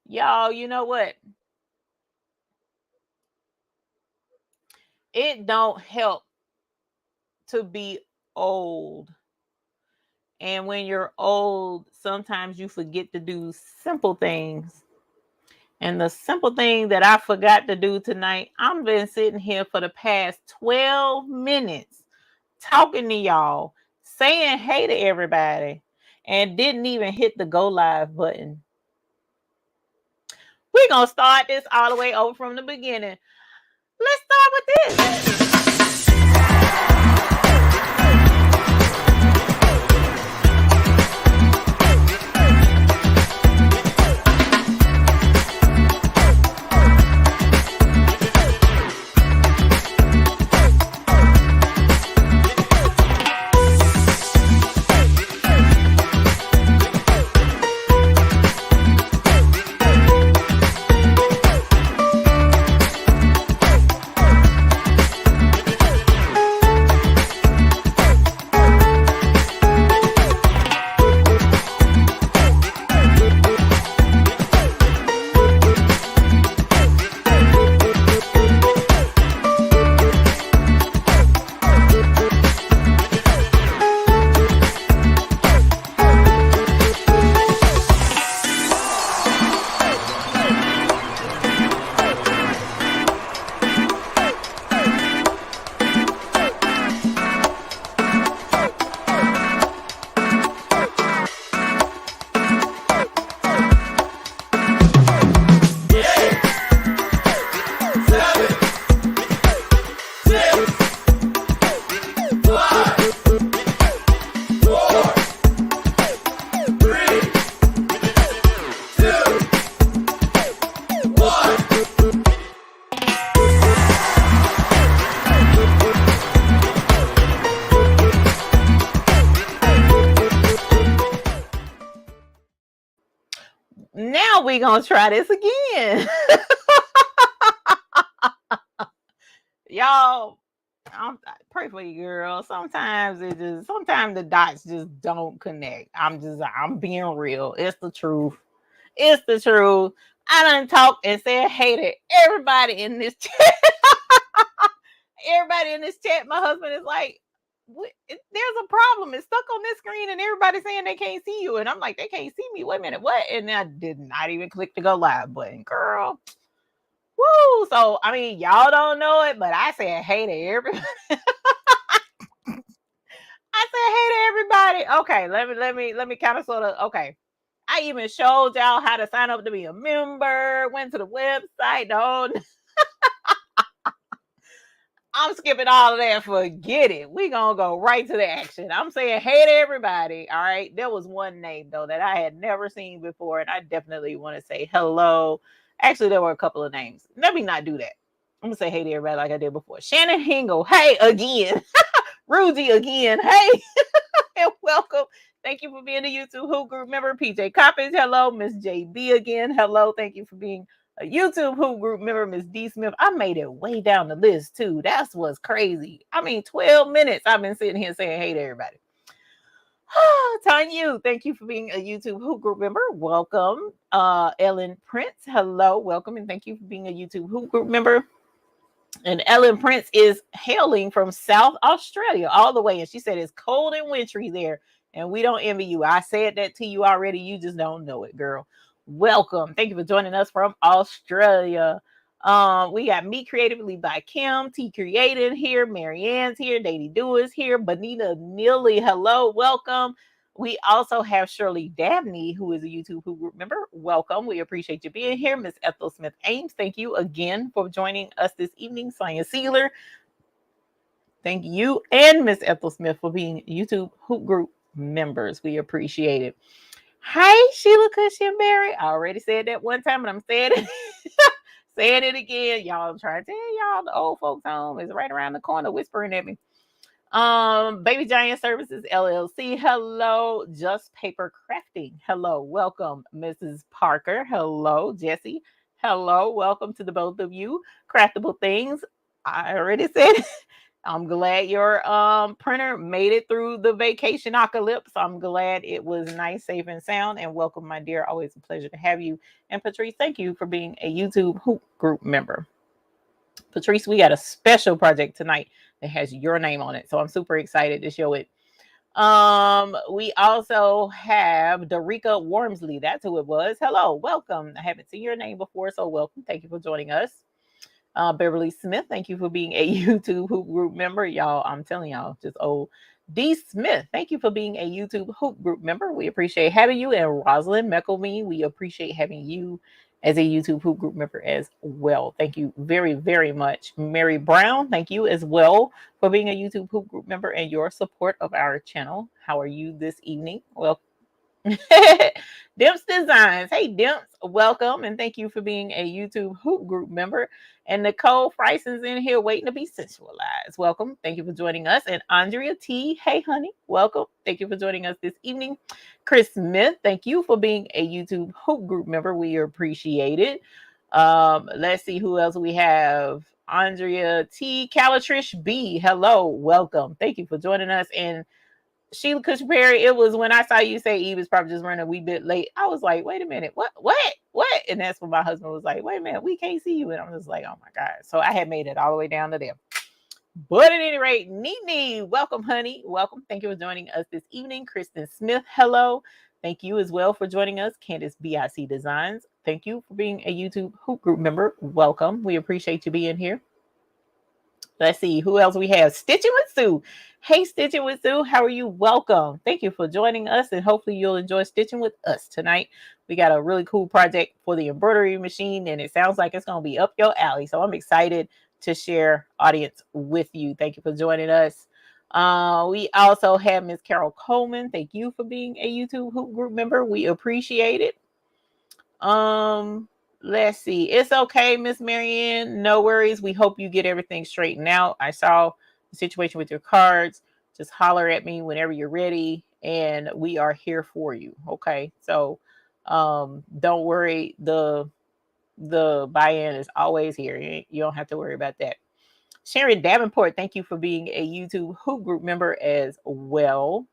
Y'all, you know what? It don't help to be old. And when you're old, sometimes you forget to do simple things. And the simple thing that I forgot to do tonight, I've been sitting here for the past 12 minutes talking to y'all, saying hey to everybody, and didn't even hit the go live button. We're going to start this all the way over from the beginning. Let's start with this. Now we're going to try this again. Y'all, I pray for you, girl. Sometimes sometimes the dots just don't connect. I'm being real. It's the truth. It's the truth. I done talked and said hey to everybody in this chat. Everybody in this chat, my husband is like, there's a problem. It's stuck on this screen and everybody's saying they can't see you. And I'm like, they can't see me. Wait a minute, what? And I did not even click the go live button, girl. Woo! So I mean, y'all don't know it, but I said hey to everybody. I said hey to everybody. Okay, let me kind of sort of okay. I even showed y'all how to sign up to be a member. Went to the website. Don't. I'm skipping all of that. Forget it. We gonna go right to the action. I'm saying hey to everybody. All right. There was one name though that I had never seen before, and I definitely want to say hello. Actually, there were a couple of names. Let me not do that. I'm gonna say hey to everybody like I did before. Shannon Hingle, hey again. Rudy again, hey, and welcome. Thank you for being a YouTube Who Group member. PJ Coppins, hello. Miss JB again, hello. Thank you for being a YouTube Who Group member. Miss D Smith, I made it way down the list too. That's what's crazy. I mean, 12 minutes I've been sitting here saying hey to everybody. Tanya, thank you for being a YouTube Who Group member. Welcome. Ellen Prince, hello, welcome, and thank you for being a YouTube Who Group member. And Ellen Prince is hailing from South Australia all the way. And she said it's cold and wintry there. And we don't envy you. I said that to you already. You just don't know it, girl. Welcome. Thank you for joining us from Australia. We got Me Creatively by Kim, T Created here, Marianne's here, Daddy Do is here, Bonita Neely, hello, welcome. We also have Shirley Dabney, who is a YouTube Who Group member. Welcome. We appreciate you being here. Miss Ethel Smith Ames, thank you again for joining us this evening. Sonia Sealer, thank you. And Miss Ethel Smith for being YouTube Who Group members. We appreciate it. Hi, Sheila Cushionberry. I already said that one time, and I'm saying it. Saying it again. Y'all, I'm trying to tell y'all the old folks home is right around the corner whispering at me. Baby Giant Services LLC, hello. Just Paper Crafting, hello, welcome. Mrs. Parker, hello. Jesse, hello, welcome to the both of you. Craftable Things, I already said I'm glad your printer made it through the vacation apocalypse. I'm glad it was nice, safe, and sound. And welcome, my dear. Always a pleasure to have you. And Patrice, thank you for being a YouTube Hoop Group member. Patrice, we got a special project tonight that has your name on it. So I'm super excited to show it. We also have Darica Wormsley. That's who it was. Hello, welcome. I haven't seen your name before, so welcome. Thank you for joining us. Beverly Smith, thank you for being a YouTube Hoop Group member. Y'all, I'm telling y'all, just old. D. Smith, thank you for being a YouTube Hoop Group member. We appreciate having you. And Rosalind McElveen, we appreciate having you as a YouTube Hoop Group member as well. Thank you very, very much. Mary Brown, thank you as well for being a YouTube Hoop Group member and your support of our channel. How are you this evening? Well, Dimps Designs. Hey, Dimps, welcome and thank you for being a YouTube Hoop Group member. And Nicole Fryson's in here waiting to be sensualized. Welcome. Thank you for joining us. And Andrea T. Hey, honey. Welcome. Thank you for joining us this evening. Chris Smith, thank you for being a YouTube Hoop Group member. We appreciate it. Let's see who else we have. Andrea T. Calatrish B. Hello. Welcome. Thank you for joining us. And Sheila Cushberry, it was when I saw you say Eve is probably just running a wee bit late. I was like, wait a minute, what? And that's when my husband was like, wait a minute, we can't see you. And I'm just like, oh my God. So I had made it all the way down to there. But at any rate, Nene, welcome, honey. Welcome. Thank you for joining us this evening. Kristen Smith, hello. Thank you as well for joining us. Candace BIC Designs, thank you for being a YouTube Hoop Group member. Welcome. We appreciate you being here. Let's see who else we have. Stitching with Sue. Hey, Stitching with Sue. How are you? Welcome. Thank you for joining us. And hopefully you'll enjoy stitching with us tonight. We got a really cool project for the embroidery machine. And it sounds like it's going to be up your alley. So I'm excited to share audience with you. Thank you for joining us. We also have Miss Carol Coleman. Thank you for being a YouTube Hoop Group member. We appreciate it. Let's see. It's okay, Miss Marianne. No worries. We hope you get everything straightened out. I saw the situation with your cards. Just holler at me whenever you're ready, and we are here for you. Okay. So don't worry. The buy-in is always here. You don't have to worry about that. Sharon Davenport, thank you for being a YouTube Hoop Group member as well.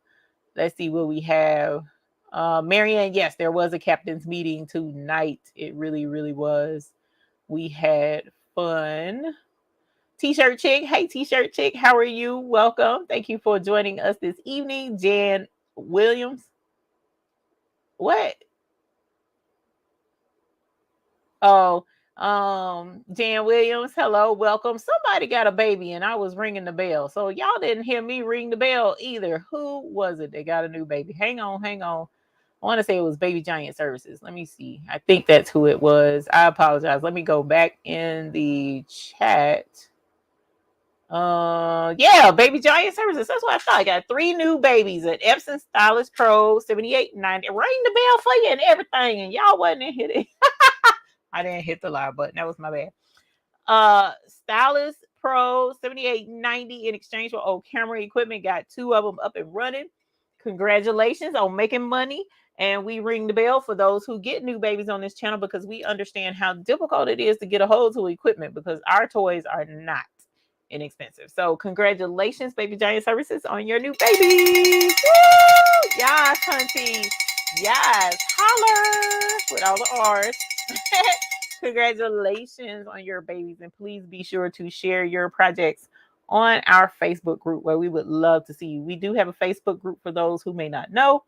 Let's see what we have. Marianne, yes, there was a captain's meeting tonight. It really, really was. We had fun. T-shirt chick. Hey, T-shirt chick. How are you? Welcome. Thank you for joining us this evening. Jan Williams. What? Oh, Jan Williams. Hello. Welcome. Somebody got a baby and I was ringing the bell. So y'all didn't hear me ring the bell either. Who was it that got a new baby? Hang on. I want to say it was Baby Giant Services. Let me see. I think that's who it was. I apologize. Let me go back in the chat. Yeah, Baby Giant Services. That's what I thought. I got 3 new babies at Epson Stylist Pro 7890. Ring the bell for you and everything. And y'all wasn't in here. I didn't hit the live button. That was my bad. Stylist Pro 7890 in exchange for old camera equipment. Got 2 of them up and running. Congratulations on making money. And we ring the bell for those who get new babies on this channel because we understand how difficult it is to get a hold of equipment because our toys are not inexpensive. So congratulations, Baby Giant Services, on your new babies. Woo! Yes, hunty. Yes. Holler with all the R's. Congratulations on your babies. And please be sure to share your projects on our Facebook group where we would love to see you. We do have a Facebook group for those who may not know.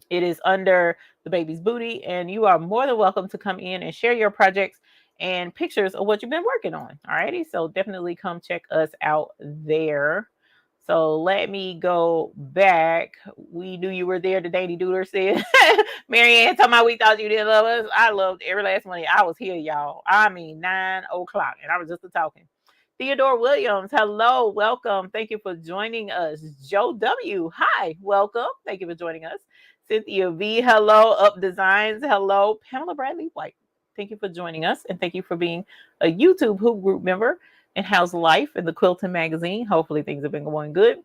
It is under The Baby's Booty, and you are more than welcome to come in and share your projects and pictures of what you've been working on. Alrighty, so definitely come check us out there. So let me go back. We knew you were there. The Dainty Duder said. Marianne, talking about we thought you didn't love us. I loved every last one. I was here, y'all. I mean, 9 o'clock, and I was just talking. Theodore Williams, hello, welcome. Thank you for joining us. Joe W, hi, welcome. Thank you for joining us. Cynthia V, hello. Up Designs, hello. Pamela Bradley White, thank you for joining us. And thank you for being a YouTube Hoop Group member and How's Life in the Quilting Magazine. Hopefully things have been going good.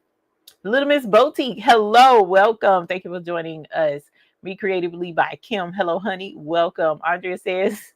Little Miss Boutique, hello, welcome. Thank you for joining us. Me Creatively by Kim, hello, honey, welcome. Andrea says,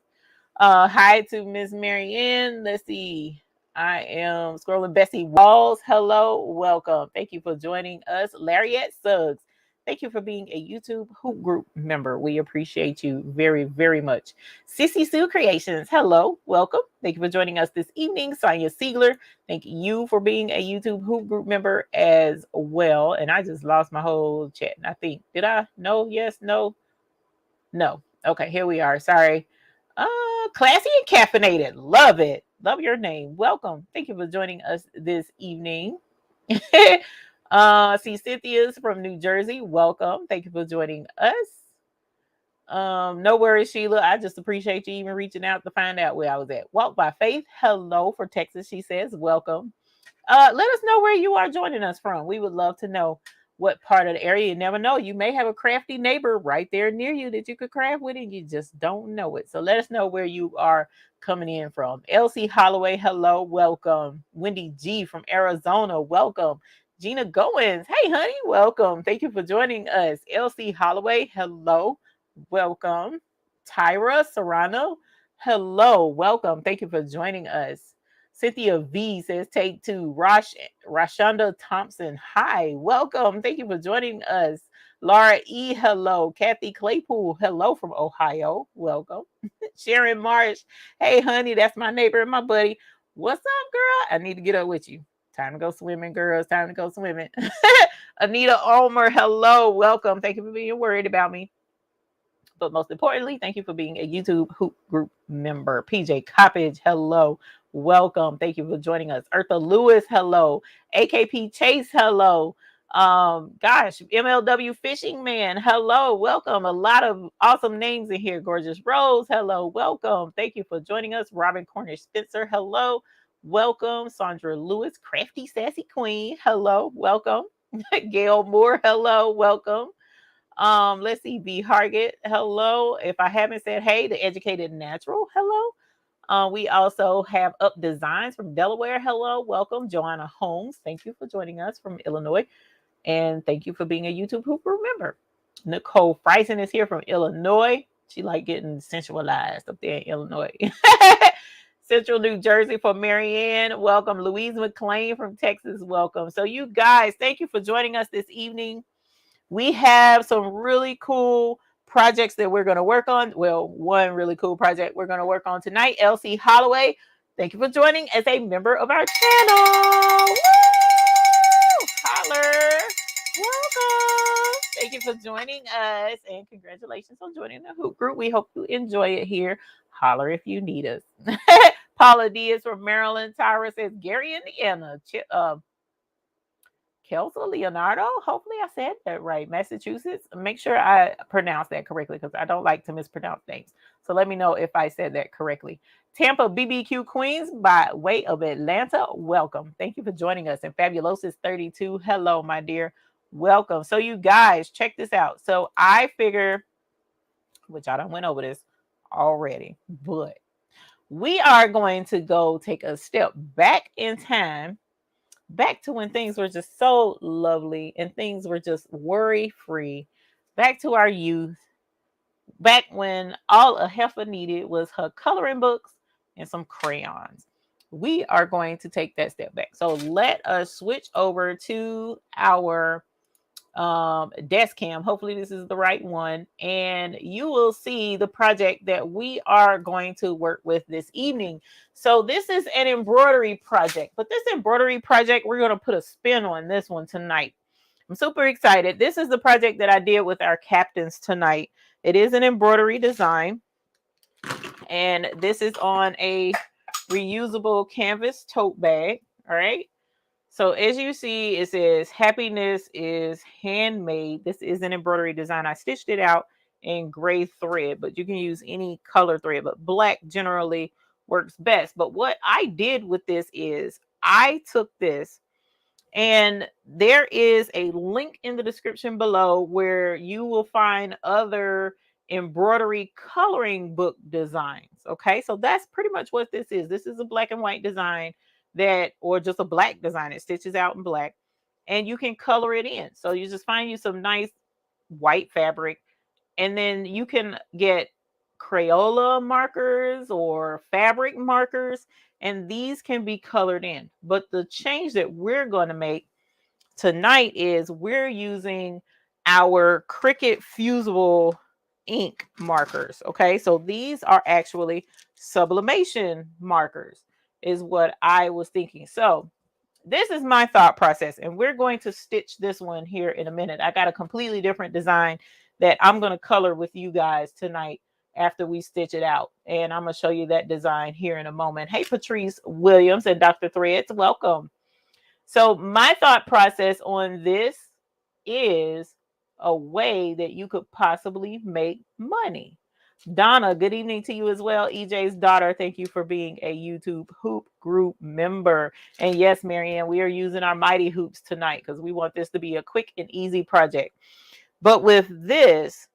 hi to Miss Marianne. Let's see. I am scrolling. Bessie Walls, hello, welcome. Thank you for joining us. Lariat Suggs, thank you for being a YouTube Hoop Group member. We appreciate you very, very much. Sissy Sue Creations, hello, welcome. Thank you for joining us this evening. Sonia Siegler, thank you for being a YouTube Hoop Group member as well. And I just lost my whole chat. I think, did I? No, yes, no, no. Okay, here we are. Sorry. Classy and caffeinated. Love it. Love your name. Welcome. Thank you for joining us this evening. See Cynthia's from New Jersey. Welcome. Thank you for joining us. No worries, Sheila. I just appreciate you even reaching out to find out where I was at. Walk by Faith. Hello for Texas. She says, welcome. Let us know where you are joining us from. We would love to know what part of the area. You never know. You may have a crafty neighbor right there near you that you could craft with, and you just don't know it. So let us know where you are coming in from. Elsie Holloway, hello, welcome. Wendy G from Arizona, welcome. Gina Goins, hey honey, welcome. Thank you for joining us. Elsie Holloway, hello, welcome. Tyra Serrano, hello, welcome. Thank you for joining us. Cynthia V says, take two. Rashonda Thompson, hi, welcome. Thank you for joining us. Laura E, hello. Kathy Claypool, hello from Ohio, welcome. Sharon Marsh, hey, honey, that's my neighbor and my buddy. What's up, girl? I need to get up with you. Time to go swimming, girls. Time to go swimming. Anita Ulmer, hello, welcome. Thank you for being worried about me. But most importantly, thank you for being a YouTube Hoop Group member. PJ Coppage, hello. Welcome. Thank you for joining us. Eartha Lewis, hello. AKP Chase, hello. Gosh, MLW Fishing Man, hello. Welcome. A lot of awesome names in here. Gorgeous Rose, hello. Welcome. Thank you for joining us. Robin Cornish Spencer, hello. Welcome. Sandra Lewis, Crafty Sassy Queen, hello. Welcome. Gail Moore, hello. Welcome. Let's see, B Hargett, hello. If I haven't said hey, the Educated Natural, hello. We also have Up Designs from Delaware, hello, welcome. Joanna Holmes, thank you for joining us from Illinois, and thank you for being a YouTube Hoop Group member. Nicole Friesen is here from Illinois. She like getting sensualized up there in Illinois. Central New Jersey for Marianne, welcome. Louise McLean from Texas, welcome. So you guys, thank you for joining us this evening. We have some really cool projects that we're going to work on. Well, one really cool project we're going to work on tonight. Elsie Holloway, thank you for joining as a member of our channel. Woo! Holler. Welcome. Thank you for joining us, and congratulations on joining the Hoop Group. We hope you enjoy it here. Holler if you need us. Paula Diaz from Maryland. Tyra says, Gary, Indiana. Kelso Leonardo, hopefully I said that right. Massachusetts. Make sure I pronounce that correctly because I don't like to mispronounce names. So let me know if I said that correctly. Tampa BBQ Queens by way of Atlanta, welcome. Thank you for joining us. And Fabulosis 32, hello, my dear. Welcome. So you guys, check this out. So I figure, which I done went over this already, but we are going to go take a step back in time, back to when things were just so lovely and things were just worry-free, back to our youth, back when all a heifer needed was her coloring books and some crayons. We are going to take that step back. So let us switch over to our desk cam. Hopefully this is the right one, and you will see the project that we are going to work with this evening. So this is an embroidery project, but this embroidery project, we're going to put a spin on this one tonight. I'm super excited. This is the project that I did with our captains tonight. It is an embroidery design, and this is on a reusable canvas tote bag. All right. So as you see, it says happiness is handmade. This is an embroidery design. I stitched it out in gray thread, but you can use any color thread, but black generally works best. But what I did with this is I took this, and there is a link in the description below where you will find other embroidery coloring book designs. Okay, so that's pretty much what this is. This is a black and white design that, or just a black design. It stitches out in black, and you can color it in. So you just find you some nice white fabric, and then you can get Crayola markers or fabric markers, and these can be colored in. But the change that we're going to make tonight is we're using our Cricut fusible ink markers. Okay, so these are actually sublimation markers, is what I was thinking. So this is my thought process, and we're going to stitch this one here in a minute. I got a completely different design that I'm going to color with you guys tonight after we stitch it out, and I'm going to show you that design here in a moment. Hey, Patrice Williams and Dr. Threads, welcome. So my thought process on this is a way that you could possibly make money. Donna, good evening to you as well. EJ's daughter, thank you for being a YouTube Hoop Group member. And yes, Marianne, we are using our Mighty Hoops tonight because we want this to be a quick and easy project. But with this,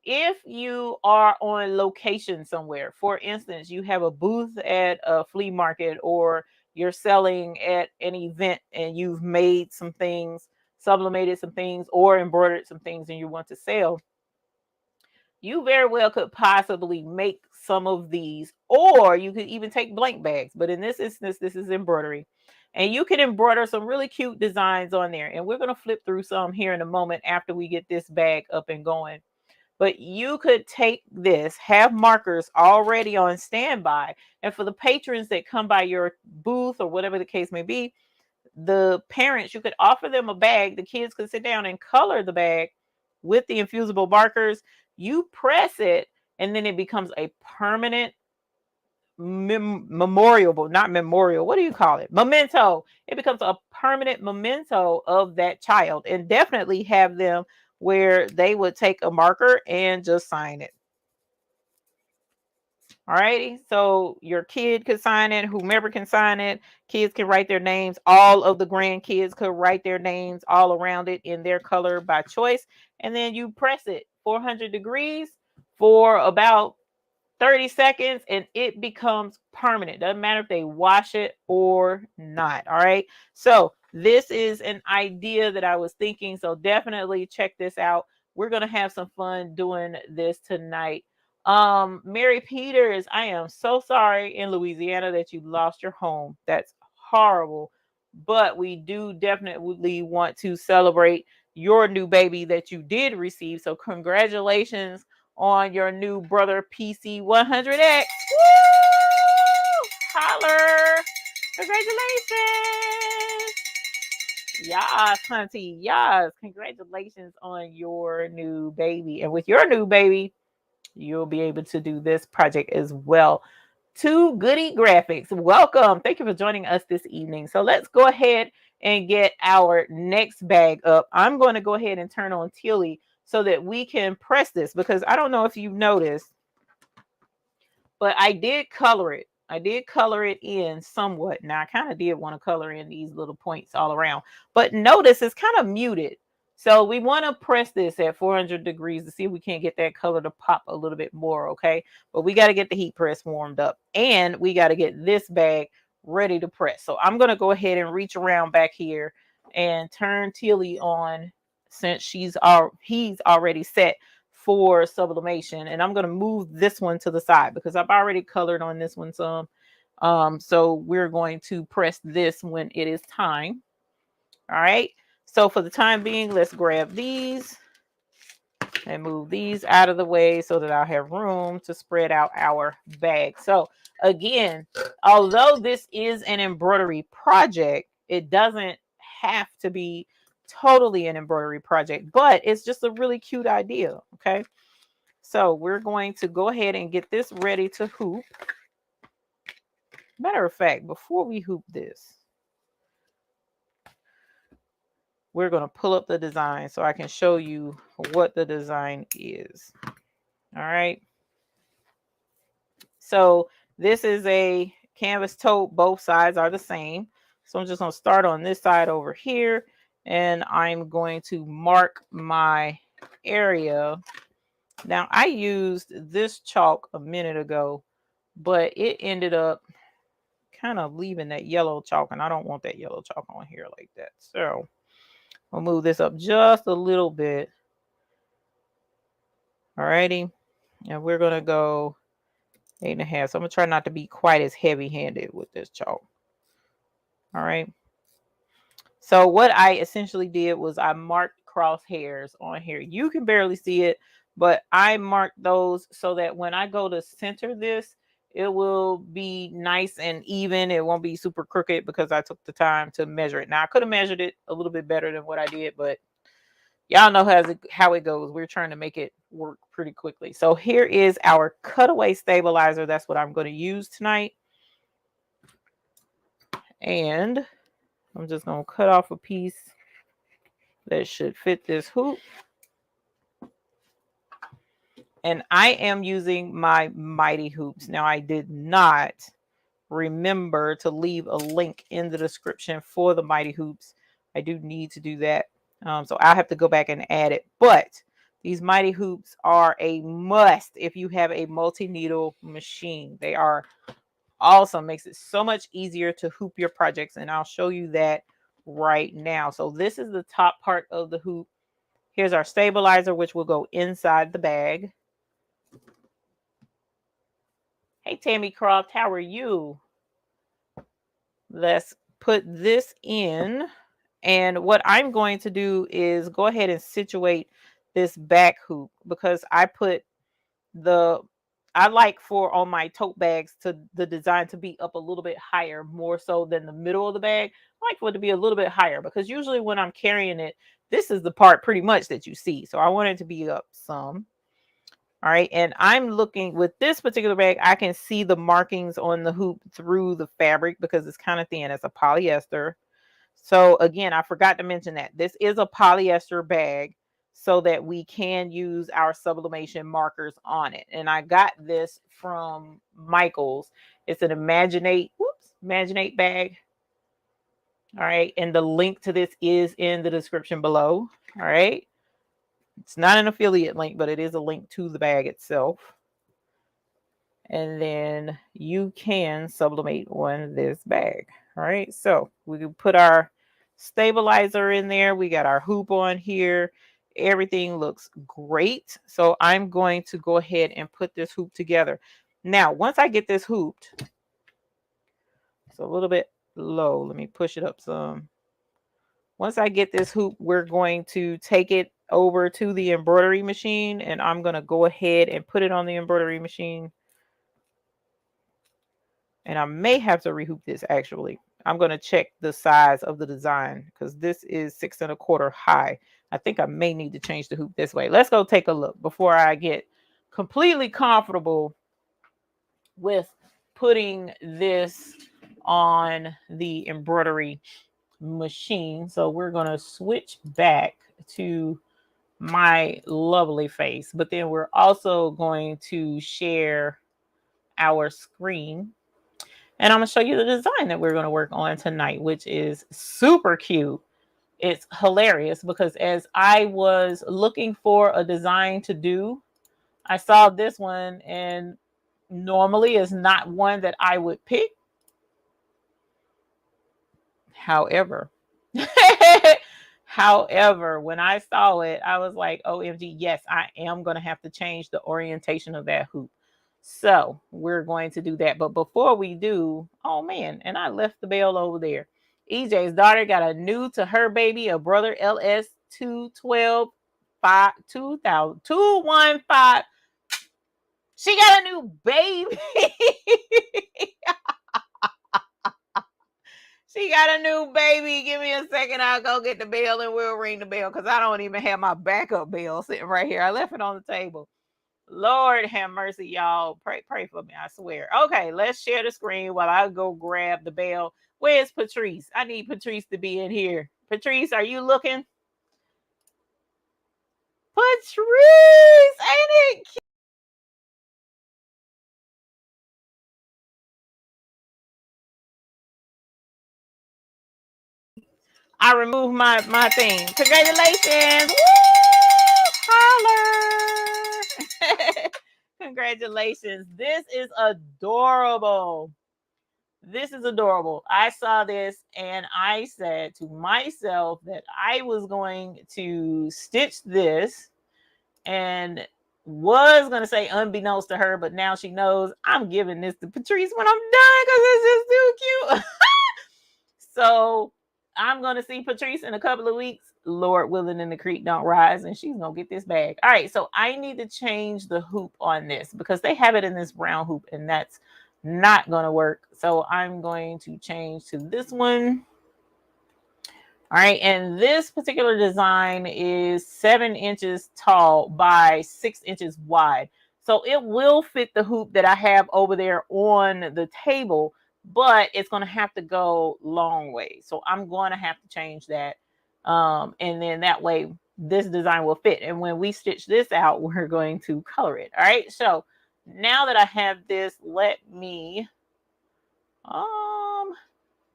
if you are on location somewhere, for instance, you have a booth at a flea market or you're selling at an event and you've made some things, sublimated some things, or embroidered some things and you want to sell, you very well could possibly make some of these, or you could even take blank bags. But in this instance, this is embroidery. And you can embroider some really cute designs on there. And we're going to flip through some here in a moment after we get this bag up and going. But you could take this, have markers already on standby. And for the patrons that come by your booth or whatever the case may be, the parents, you could offer them a bag. The kids could sit down and color the bag with the infusible markers. You press it, and then it becomes a permanent memorial, not memorial. What do you call it? Memento. It becomes a permanent memento of that child, and definitely have them where they would take a marker and just sign it. Alrighty, so your kid could sign it, whomever can sign it, kids can write their names, all of the grandkids could write their names all around it in their color by choice, and then you press it 400 degrees for about 30 seconds and it becomes permanent. Doesn't matter if they wash it or not. All right, so this is an idea that I was thinking, so definitely check this out. We're gonna have some fun doing this tonight. Mary Peters, I am so sorry in Louisiana that you lost your home. That's horrible, but we do definitely want to celebrate your new baby that you did receive. So congratulations on your new brother PC 100X. Woo! Holler! Congratulations! Yes, hunty. Yes, congratulations on your new baby. And with your new baby, you'll be able to do this project as well. To Goody Graphics, welcome. Thank you for joining us this evening. So let's go ahead and get our next bag up. I'm going to go ahead and turn on Tilly so that we can press this, because I don't know if you've noticed, but I did color it. I did color it in somewhat. Now I kind of did want to color in these little points all around, but notice it's kind of muted. So we want to press this at 400 degrees to see if we can't get that color to pop a little bit more, okay? But we got to get the heat press warmed up, and we got to get this bag ready to press. So I'm going to go ahead and reach around back here and turn Tilly on, since he's already set for sublimation. And I'm going to move this one to the side because I've already colored on this one some. So we're going to press this when it is time. All right. So for the time being, let's grab these and move these out of the way so that I'll have room to spread out our bag. So again, although this is an embroidery project, it doesn't have to be totally an embroidery project, but it's just a really cute idea. Okay. So we're going to go ahead and get this ready to hoop. Matter of fact, before we hoop this, we're going to pull up the design so I can show you what the design is. All right. So this is a canvas tote. Both sides are the same. So I'm just going to start on this side over here, and I'm going to mark my area. Now I used this chalk a minute ago, but it ended up kind of leaving that yellow chalk, and I don't want that yellow chalk on here like that. So I'll move this up just a little bit. Alrighty. And we're going to go 8.5. So I'm going to try not to be quite as heavy-handed with this chalk. All right. So what I essentially did was I marked crosshairs on here. You can barely see it, but I marked those so that when I go to center this, it will be nice and even. It won't be super crooked because I took the time to measure it. Now, I could have measured it a little bit better than what I did, but y'all know how it goes. We're trying to make it work pretty quickly. So here is our cutaway stabilizer. That's what I'm going to use tonight. And I'm just going to cut off a piece that should fit this hoop. And I am using my Mighty hoops. Now, I did not remember to leave a link in the description for the Mighty hoops. I do need to do that. So I'll have to go back and add it. But these Mighty hoops are a must if you have a multi-needle machine. They are awesome. Makes it so much easier to hoop your projects. And I'll show you that right now. So this is the top part of the hoop. Here's our stabilizer, which will go inside the bag. Hey, Tammy Croft, how are you? Let's put this in. And what I'm going to do is go ahead and situate this back hoop because I like for on my tote bags to the design to be up a little bit higher, more so than the middle of the bag. I like for it to be a little bit higher because usually when I'm carrying it, this is the part pretty much that you see. So I want it to be up some. All right. And I'm looking with this particular bag, I can see the markings on the hoop through the fabric because it's kind of thin. It's a polyester. So again, I forgot to mention that this is a polyester bag so that we can use our sublimation markers on it. And I got this from Michael's. It's an Imaginate bag. All right. And the link to this is in the description below. All right. It's not an affiliate link, but it is a link to the bag itself. And then you can sublimate on this bag. All right. So we can put our stabilizer in there. We got our hoop on here. Everything looks great. So I'm going to go ahead and put this hoop together. Now, once I get this hooped, it's a little bit low. Let me push it up some. Once I get this hoop, we're going to take it over to the embroidery machine, and I'm going to go ahead and put it on the embroidery machine. And I may have to rehoop this actually. I'm going to check the size of the design because this is 6 1/4 high. I think I may need to change the hoop this way. Let's go take a look before I get completely comfortable with putting this on the embroidery machine. So we're going to switch back to my lovely face, but then we're also going to share our screen. And I'm going to show you the design that we're going to work on tonight, which is super cute. It's hilarious because as I was looking for a design to do, I saw this one, and normally is not one that I would pick. However, when I saw it, I was like, OMG, yes, I am going to have to change the orientation of that hoop. So we're going to do that. But before we do, oh man, and I left the bell over there. EJ's daughter got a new to her baby, a brother LS 212 215. She got a new baby. She got a new baby. Give me a second. I'll go get the bell and we'll ring the bell because I don't even have my backup bell sitting right here. I left it on the table. Lord have mercy, y'all. Pray for me, I swear. Okay, let's share the screen while I go grab the bell. Where's Patrice? I need Patrice to be in here. Patrice, are you looking? Patrice, ain't it cute? I removed my thing. Congratulations. Woo! Holler. Congratulations. This is adorable. This is adorable. I saw this and I said to myself that I was going to stitch this and was going to say unbeknownst to her, but now she knows I'm giving this to Patrice when I'm done because it's just too cute. So I'm going to see Patrice in a couple of weeks. Lord willing, and the creek don't rise, and she's going to get this bag. All right, so I need to change the hoop on this because they have it in this brown hoop, and that's not going to work. So I'm going to change to this one. All right, and this particular design is 7 inches tall by 6 inches wide. So it will fit the hoop that I have over there on the table, but it's going to have to go long way. So I'm going to have to change that. And then that way this design will fit. And when we stitch this out, we're going to color it. All right, so now that I have this, let me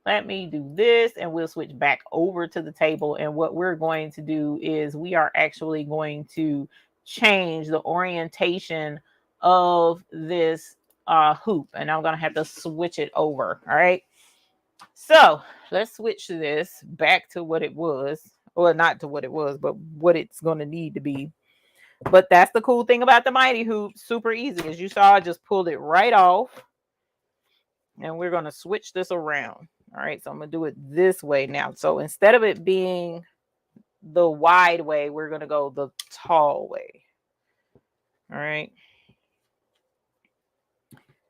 do this, and we'll switch back over to the table. And what we're going to do is we are actually going to change the orientation of this hoop, and I'm going to have to switch it over. All right, so let's switch this back to what it was, or not to what it was, but what it's going to need to be. But that's the cool thing about the Mighty Hoop. Super easy. As you saw, I just pulled it right off, and we're going to switch this around. All right, so I'm going to do it this way now. So instead of it being the wide way, we're going to go the tall way. All right.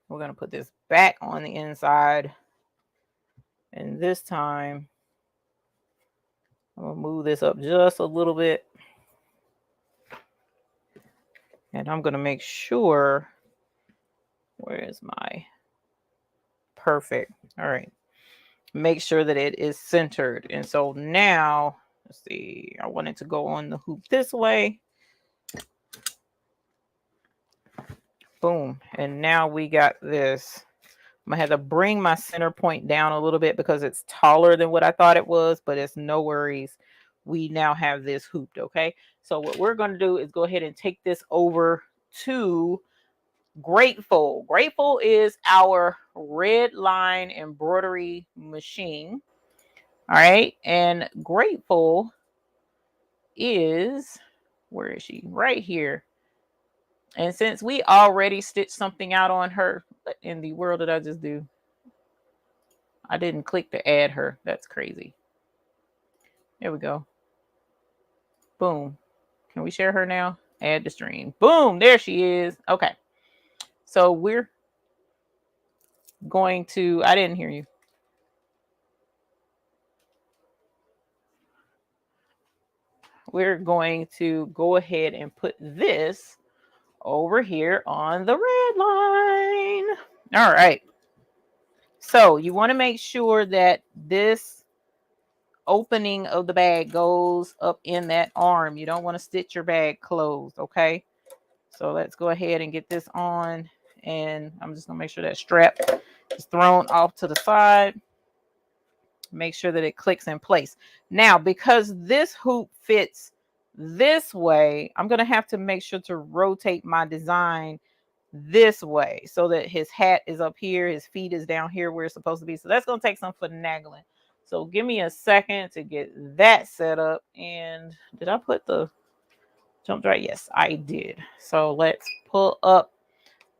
We're going to put this back on the inside. And this time, I'm going to move this up just a little bit. And I'm going to make sure, where is my perfect? All right. Make sure that it is centered. And so now, let's see, I want it to go on the hoop this way. Boom. And now we got this. I'm going to have to bring my center point down a little bit because it's taller than what I thought it was, but it's no worries. We now have this hooped, okay? So what we're going to do is go ahead and take this over to Grateful. Grateful is our red line embroidery machine. All right. And Grateful is, where is she? Right here. And since we already stitched something out on her, what in the world did I just do? I didn't click to add her. That's crazy. There we go. Boom. Can we share her now? Add the stream. Boom. There she is. Okay. So we're going to, I didn't hear you. We're going to go ahead and put this over here on the red line. All right. So you want to make sure that this opening of the bag goes up in that arm. You don't want to stitch your bag closed. Okay. So let's go ahead and get this on. And I'm just going to make sure that strap is thrown off to the side. Make sure that it clicks in place. Now, because this hoop fits this way, I'm going to have to make sure to rotate my design this way so that his hat is up here, his feet is down here where it's supposed to be. So that's going to take some finagling. So give me a second to get that set up. And did I put the jump drive? Yes, I did. So let's pull up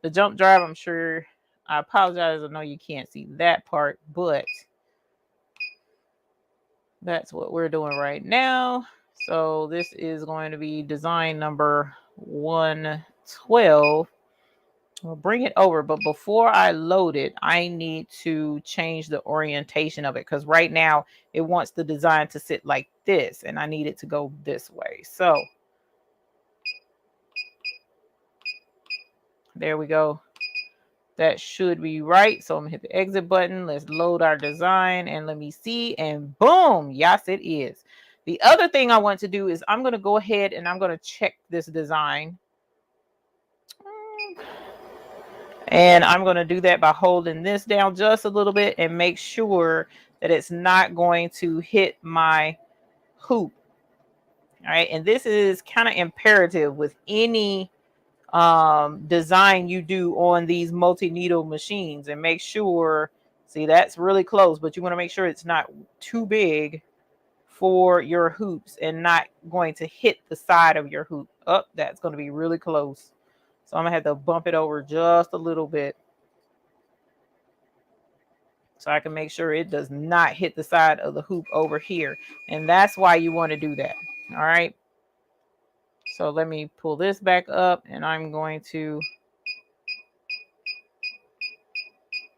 the jump drive. I'm sure, I apologize, I know you can't see that part, but that's what we're doing right now. So this is going to be design number 112. We'll bring it over, but before I load it, I need to change the orientation of it because right now it wants the design to sit like this, and I need it to go this way. So there we go. That should be right. So I'm gonna hit the exit button. Let's load our design and let me see. And boom, yes, it is. The other thing I want to do is I'm going to go ahead and I'm going to check this design. And I'm going to do that by holding this down just a little bit and make sure that it's not going to hit my hoop. All right. And this is kind of imperative with any design you do on these multi-needle machines, and make sure, see, that's really close, but you want to make sure it's not too big for your hoops and not going to hit the side of your hoop. Oh, that's going to be really close. So I'm going to have to bump it over just a little bit so I can make sure it does not hit the side of the hoop over here. And that's why you want to do that. All right. So let me pull this back up, and I'm going to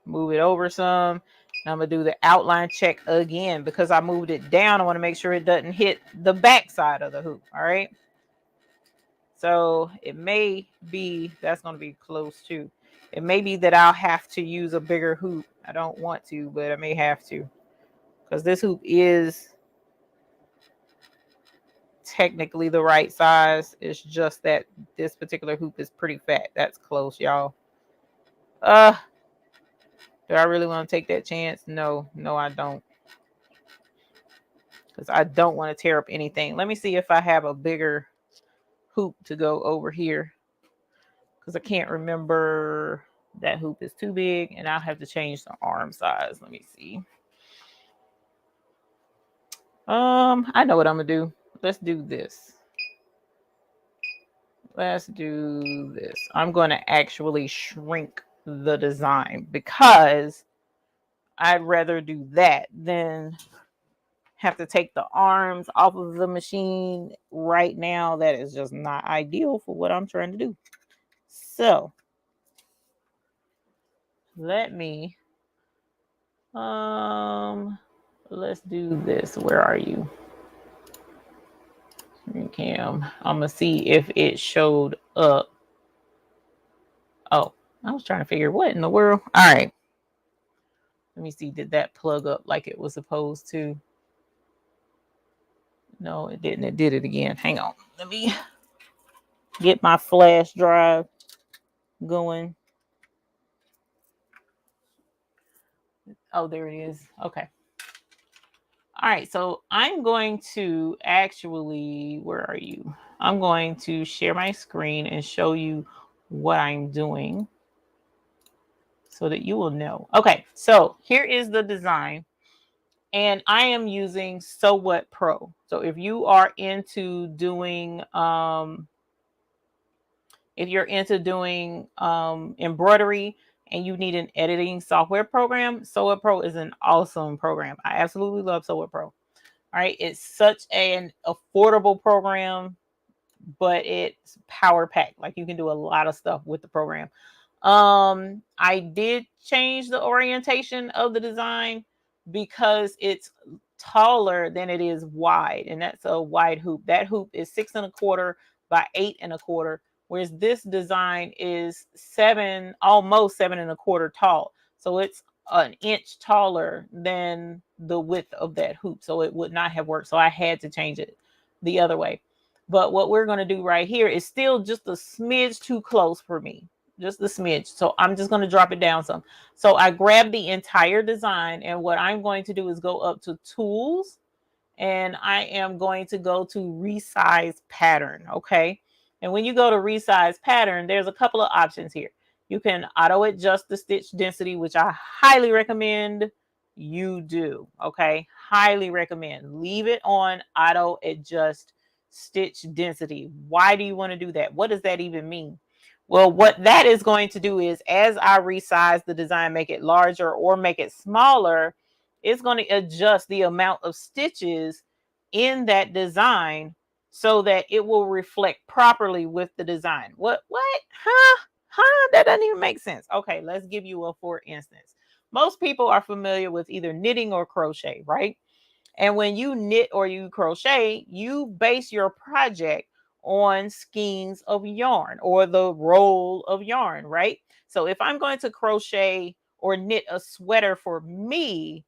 move it over some. I'm going to do the outline check again because I moved it down. I want to make sure it doesn't hit the back side of the hoop. All right. So it may be, that's going to be close too. It may be that I'll have to use a bigger hoop. I don't want to, but I may have to, because this hoop is technically the right size. It's just that this particular hoop is pretty fat. That's close, y'all. Do I really want to take that chance? No, I don't. Because I don't want to tear up anything. Let me see if I have a bigger hoop to go over here. Because I can't remember. That hoop is too big, and I'll have to change the arm size. Let me see. I know what I'm going to do. Let's do this. Let's do this. I'm going to actually shrink the design because I'd rather do that than have to take the arms off of the machine right now. That is just not ideal for what I'm trying to do. So let me let's do this. Where are you? Cam. I'm gonna see if it showed up. Oh, I was trying to figure what in the world. All right. Let me see. Did that plug up like it was supposed to? No, it didn't. It did it again. Hang on. Let me get my flash drive going. Oh, there it is. Okay. All right. So I'm going to actually, where are you? I'm going to share my screen and show you what I'm doing so that you will know. Okay. So here is the design. And I am using So What Pro. So if you are into doing embroidery and you need an editing software program, So What Pro is an awesome program. I absolutely love So What Pro. All right, it's such an affordable program, but it's power packed. Like you can do a lot of stuff with the program. I did change the orientation of the design because it's taller than it is wide, and that's a wide hoop. That hoop is 6 1/4 by 8 1/4, whereas this design is almost 7 1/4 tall. So it's an inch taller than the width of that hoop. So it would not have worked. So I had to change it the other way. But what we're going to do right here is still just a smidge too close for me. Just the smidge. So I'm just going to drop it down some. So I grabbed the entire design, and what I'm going to do is go up to tools, and I am going to go to resize pattern. Okay. And when you go to resize pattern, there's a couple of options here. You can auto adjust the stitch density, which I highly recommend you do. Okay. Highly recommend. Leave it on auto adjust stitch density. Why do you want to do that? What does that even mean? Well, what that is going to do is as I resize the design, make it larger or make it smaller, it's going to adjust the amount of stitches in that design so that it will reflect properly with the design. What? Huh? That doesn't even make sense. Okay, let's give you a for instance. Most people are familiar with either knitting or crochet, right? And when you knit or you crochet, you base your project on skeins of yarn or the roll of yarn, right? So if I'm going to crochet or knit a sweater for me,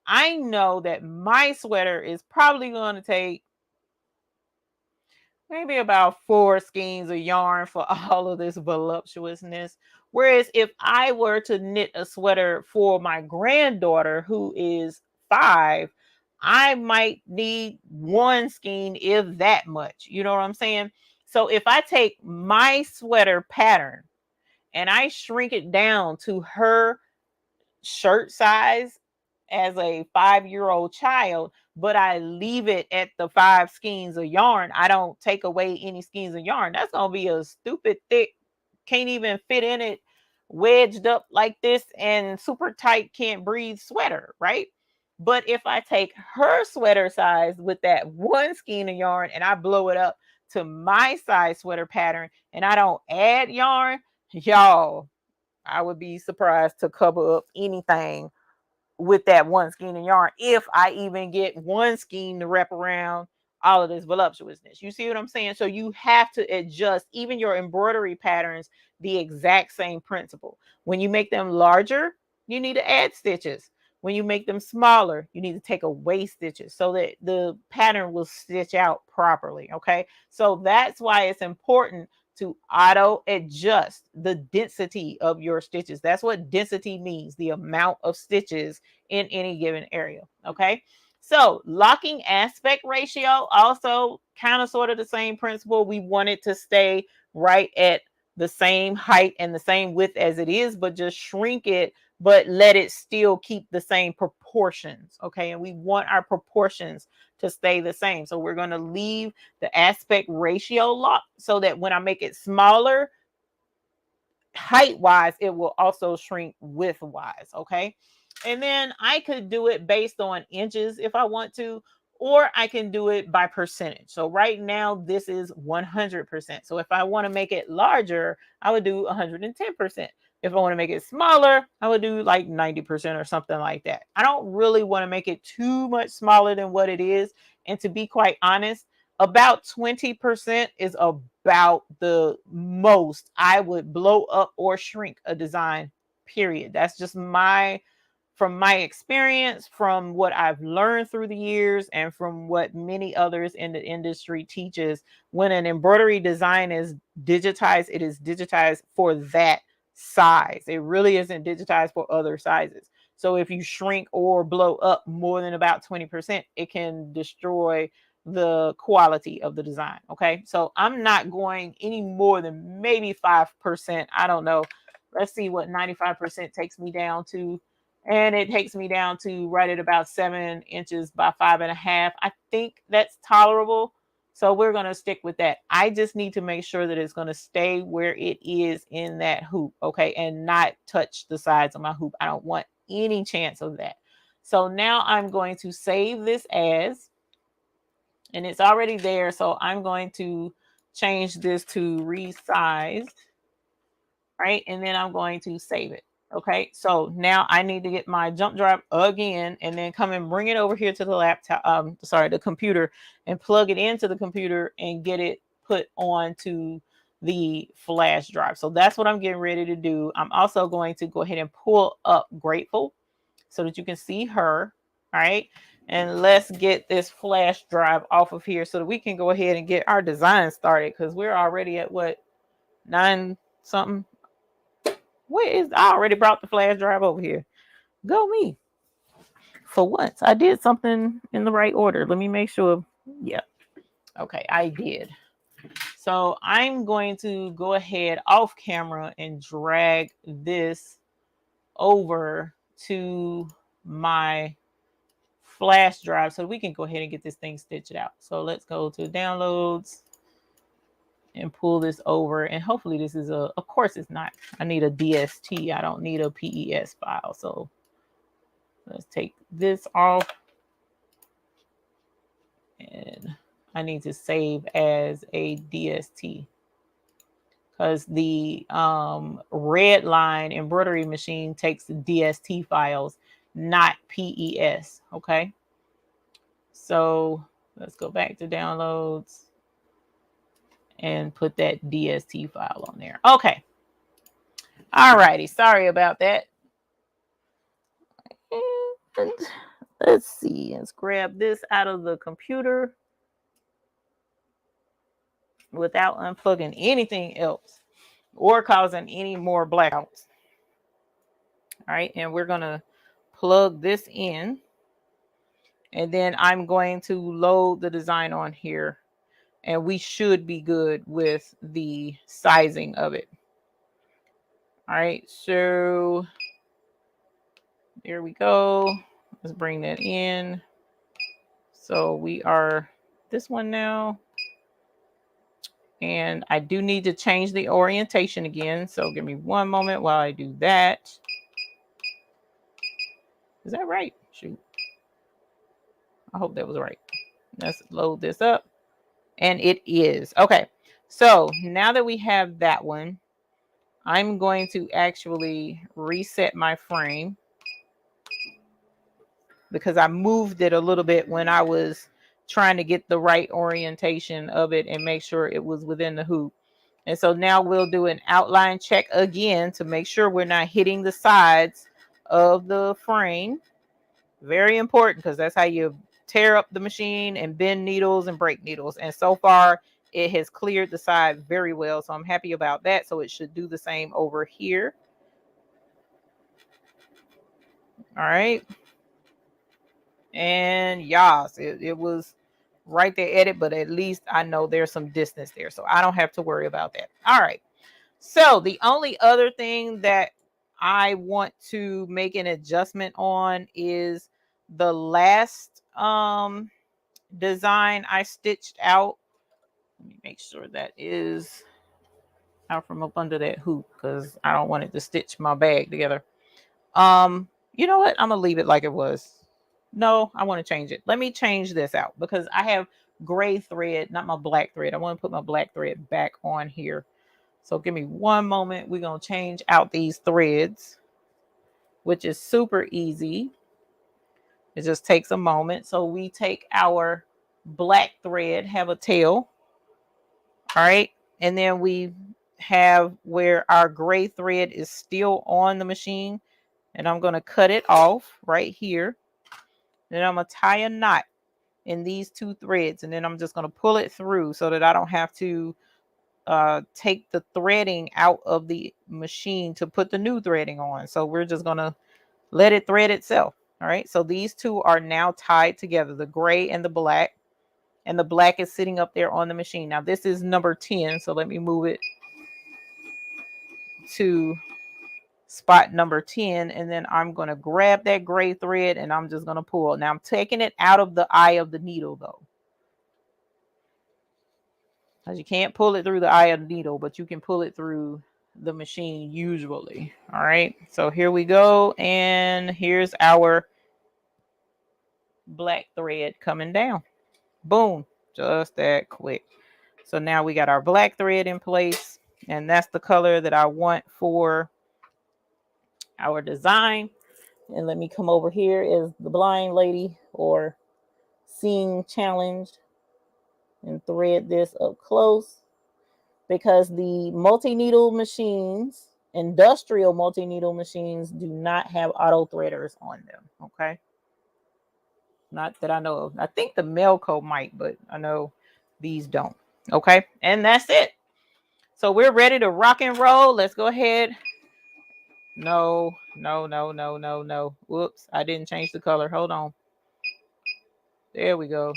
I know that my sweater is probably going to take maybe about 4 skeins of yarn for all of this voluptuousness. Whereas if I were to knit a sweater for my granddaughter who is 5, I might need 1 skein, if that much. You know what I'm saying? So if I take my sweater pattern and I shrink it down to her shirt size as a 5-year-old child, but I leave it at the 5 skeins of yarn. I don't take away any skeins of yarn. That's going to be a stupid thick, can't even fit in it, wedged up like this and super tight, can't breathe sweater, right? But if I take her sweater size with that 1 skein of yarn and I blow it up to my size sweater pattern and I don't add yarn, y'all, I would be surprised to cover up anything with that 1 skein of yarn if I even get 1 skein to wrap around all of this voluptuousness. You see what I'm saying? So you have to adjust even your embroidery patterns, the exact same principle. When you make them larger, you need to add stitches. When you make them smaller, you need to take away stitches so that the pattern will stitch out properly. Okay, so that's why it's important to auto adjust the density of your stitches. That's what density means, the amount of stitches in any given area. Okay, so locking aspect ratio, also kind of sort of the same principle. We want it to stay right at the same height and the same width as it is, but just shrink it, but let it still keep the same proportions. Okay, and we want our proportions to stay the same. So we're going to leave the aspect ratio locked so that when I make it smaller, height wise, it will also shrink width wise. Okay, and then I could do it based on inches if I want to, or I can do it by percentage. So right now this is 100%. So if I want to make it larger, I would do 110%. If I want to make it smaller, I would do like 90% or something like that. I don't really want to make it too much smaller than what it is. And to be quite honest, about 20% is about the most I would blow up or shrink a design, period. That's just from my experience, from what I've learned through the years, and from what many others in the industry teaches. When an embroidery design is digitized, it is digitized for that size. It really isn't digitized for other sizes. So if you shrink or blow up more than about 20%, it can destroy the quality of the design. Okay, so I'm not going any more than maybe 5%. I don't know. Let's see what 95% takes me down to. And it takes me down to right at about 7 inches by 5.5. I think that's tolerable. So we're going to stick with that. I just need to make sure that it's going to stay where it is in that hoop. Okay, and not touch the sides of my hoop. I don't want any chance of that. So now I'm going to save this as, and it's already there. So I'm going to change this to resized, right? And then I'm going to save it. Okay, so now I need to get my jump drive again and then come and bring it over here to the laptop, the computer, and plug it into the computer and get it put onto the flash drive. So that's what I'm getting ready to do. I'm also going to go ahead and pull up Grateful so that you can see her. All right, and let's get this flash drive off of here so that we can go ahead and get our design started, because we're already at what, 9 something. Where is, I already brought the flash drive over here. Go me. For once, I did something in the right order. Let me make sure. Yeah. Okay, I did. So I'm going to go ahead off camera and drag this over to my flash drive so we can go ahead and get this thing stitched out. So let's go to downloads and pull this over, and hopefully this is of course it's not, I need a DST, I don't need a PES file. So let's take this off, and I need to save as a DST because the red line embroidery machine takes the DST files, not PES. Okay, so let's go back to downloads and put that DST file on there. Okay. All righty. Sorry about that. And let's see. Let's grab this out of the computer without unplugging anything else or causing any more blackouts. All right. And we're going to plug this in. And then I'm going to load the design on here. And we should be good with the sizing of it. All right, so there we go. Let's bring that in. So we are this one now. And I do need to change the orientation again. So give me one moment while I do that. Is that right? Shoot. I hope that was right. Let's load this up. And it is. Okay. So now that we have that one, I'm going to actually reset my frame because I moved it a little bit when I was trying to get the right orientation of it and make sure it was within the hoop. And so now we'll do an outline check again to make sure we're not hitting the sides of the frame. Very important because that's how you tear up the machine and bend needles and break needles. And so far, it has cleared the side very well. So I'm happy about that. So it should do the same over here. All right. And yes, it was right there at it, but at least I know there's some distance there. So I don't have to worry about that. All right. So the only other thing that I want to make an adjustment on is the last design I stitched out. Let me make sure that is out from up under that hoop because I don't want it to stitch my bag together. You know what? I'm gonna leave it like it was. No, I want to change it. Let me change this out because I have gray thread, not my black thread. I want to put my black thread back on here. So give me one moment. We're going to change out these threads, which is super easy. It just takes a moment. So we take our black thread, have a tail. All right. And then we have where our gray thread is still on the machine. And I'm going to cut it off right here. Then I'm going to tie a knot in these two threads. And then I'm just going to pull it through so that I don't have to take the threading out of the machine to put the new threading on. So we're just going to let it thread itself. All right. So these two are now tied together, the gray and the black. And the black is sitting up there on the machine. Now this is number 10. So let me move it to spot number 10. And then I'm going to grab that gray thread and I'm just going to pull. Now I'm taking it out of the eye of the needle though. Because you can't pull it through the eye of the needle, but you can pull it through the machine usually. All right. So here we go. And here's our black thread coming down. Boom. Just that quick. So now we got our black thread in place. And that's the color that I want for our design. And let me come over here as the blind lady or seeing challenged and thread this up close because the multi-needle machines, industrial multi-needle machines, do not have auto threaders on them. Okay. Not that I know of. I think the Melco might, but I know these don't. Okay. And that's it. So we're ready to rock and roll. Let's go ahead. No. Whoops. I didn't change the color. Hold on. There we go.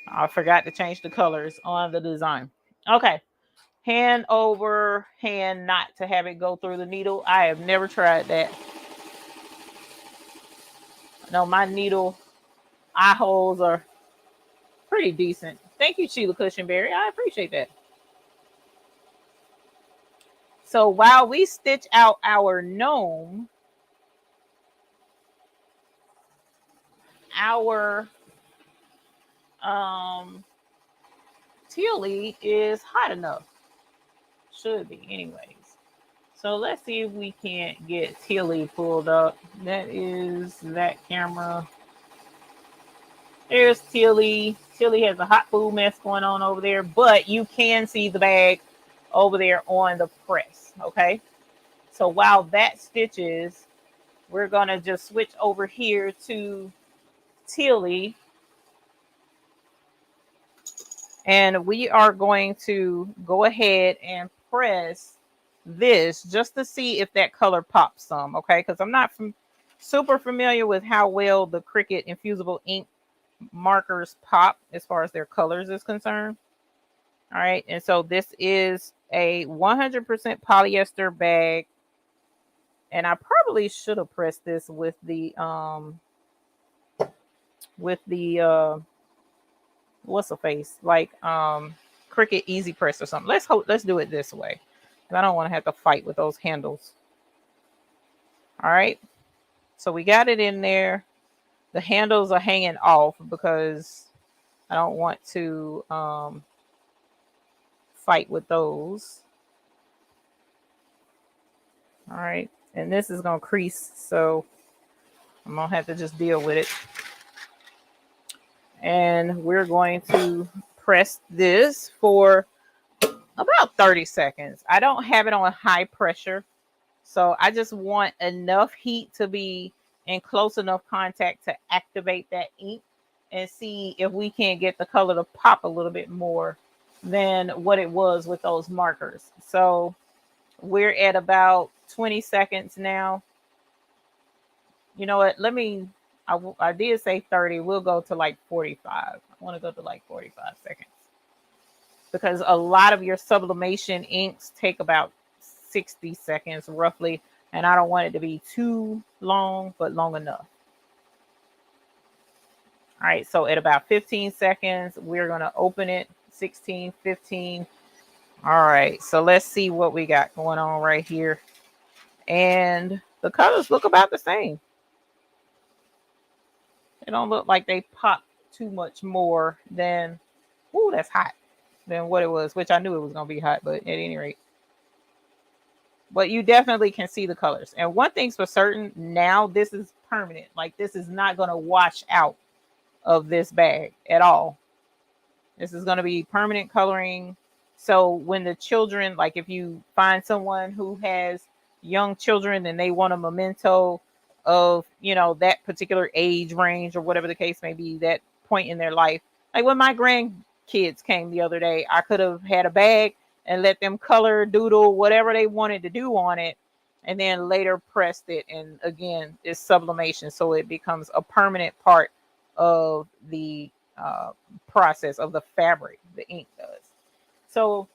I forgot to change the colors on the design. Okay. Hand over hand knot to have it go through the needle. I have never tried that. No, my needle eye holes are pretty decent. Thank you, Sheila Cushionberry. I appreciate that. So while we stitch out our gnome, our Tilly is hot enough. Should be anyways. So let's see if we can't get Tilly pulled up. That is that camera. There's Tilly. Tilly has a hot food mess going on over there, but you can see the bag over there on the press. Okay. So while that stitches, we're going to just switch over here to Tilly. And we are going to go ahead and press this just to see if that color pops some. Okay. Because I'm not super familiar with how well the Cricut infusible ink markers pop as far as their colors is concerned. All right. And so this is a 100% polyester bag. And I probably should have pressed this with the what's the face, like Cricut Easy Press or something. Let's do it this way. I don't want to have to fight with those handles. All right, so we got it in there. The handles are hanging off because I don't want to fight with those. All right, and this is gonna crease, so I'm gonna have to just deal with it. And we're going to press this for about 30 seconds. I don't have it on high pressure, so I just want enough heat to be in close enough contact to activate that ink and see if we can get the color to pop a little bit more than what it was with those markers. So we're at about 20 seconds now. You know what? I did say 30. We'll go to like 45. I want to go to like 45 seconds. Because a lot of your sublimation inks take about 60 seconds roughly. And I don't want it to be too long, but long enough. All right, so at about 15 seconds, we're going to open it. 16, 15. All right, so let's see what we got going on right here. And the colors look about the same. They don't look like they pop too much more than, ooh, that's hot, than what it was, which I knew it was going to be hot, but at any rate. But you definitely can see the colors. And one thing's for certain, now this is permanent. Like, this is not going to wash out of this bag at all. This is going to be permanent coloring. So when the children, like if you find someone who has young children and they want a memento of, you know, that particular age range or whatever the case may be, that point in their life. Like when my grandkids came the other day, I could have had a bag and let them color, doodle, whatever they wanted to do on it, and then later pressed it. And again, it's sublimation, so it becomes a permanent part of the process of the fabric. The ink does. So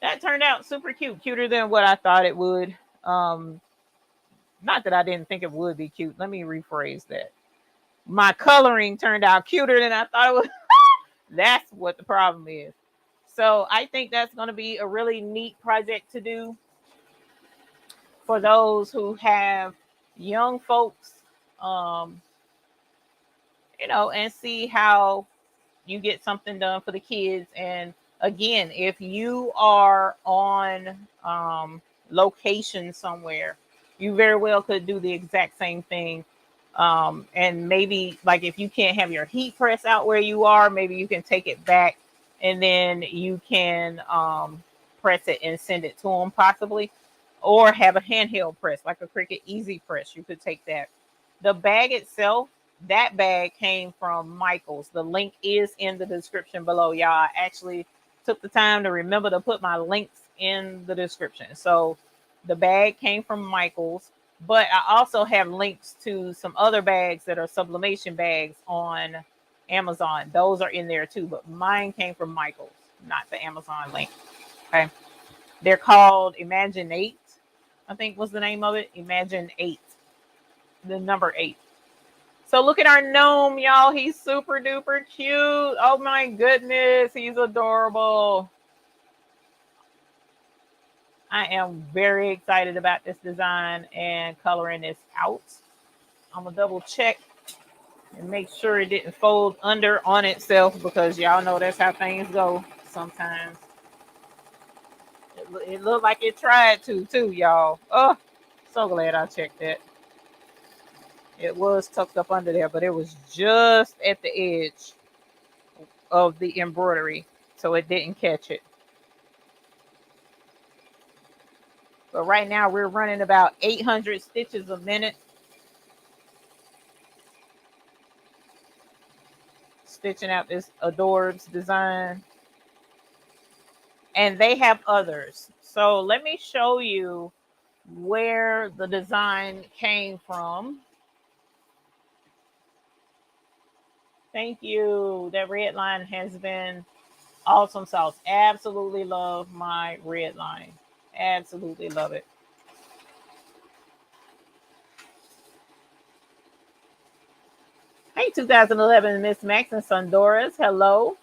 that turned out super cute, cuter than what I thought it would. Not that I didn't think it would be cute. Let me rephrase that. My coloring turned out cuter than I thought it would. That's what the problem is. So I think that's going to be a really neat project to do for those who have young folks, you know, and see how you get something done for the kids. And again, if you are on location somewhere, you very well could do the exact same thing. And maybe like if you can't have your heat press out where you are, maybe you can take it back and then you can press it and send it to them possibly, or have a handheld press like a Cricut Easy Press. You could take that. The bag itself, that bag came from Michaels. The link is in the description below. Y'all, I actually took the time to remember to put my links in the description. So the bag came from Michaels, but I also have links to some other bags that are sublimation bags on Amazon. Those are in there too, but mine came from Michaels, not the Amazon link. Okay. They're called Imagine 8, I think was the name of it. Imagine 8, the number 8. So look at our gnome, y'all. He's super duper cute. Oh my goodness. He's adorable. I am very excited about this design and coloring this out. I'm going to double check and make sure it didn't fold under on itself, because y'all know that's how things go sometimes. It looked like it tried to too, y'all. Oh, so glad I checked that. It was tucked up under there, but it was just at the edge of the embroidery, so it didn't catch it. But right now we're running about 800 stitches a minute. Stitching out this Adorbs design. And they have others. So let me show you where the design came from. Thank you. That red line has been awesome sauce. Absolutely love my red line. Absolutely love it. Hey, 2011 Miss Max and Sondoras. Hello.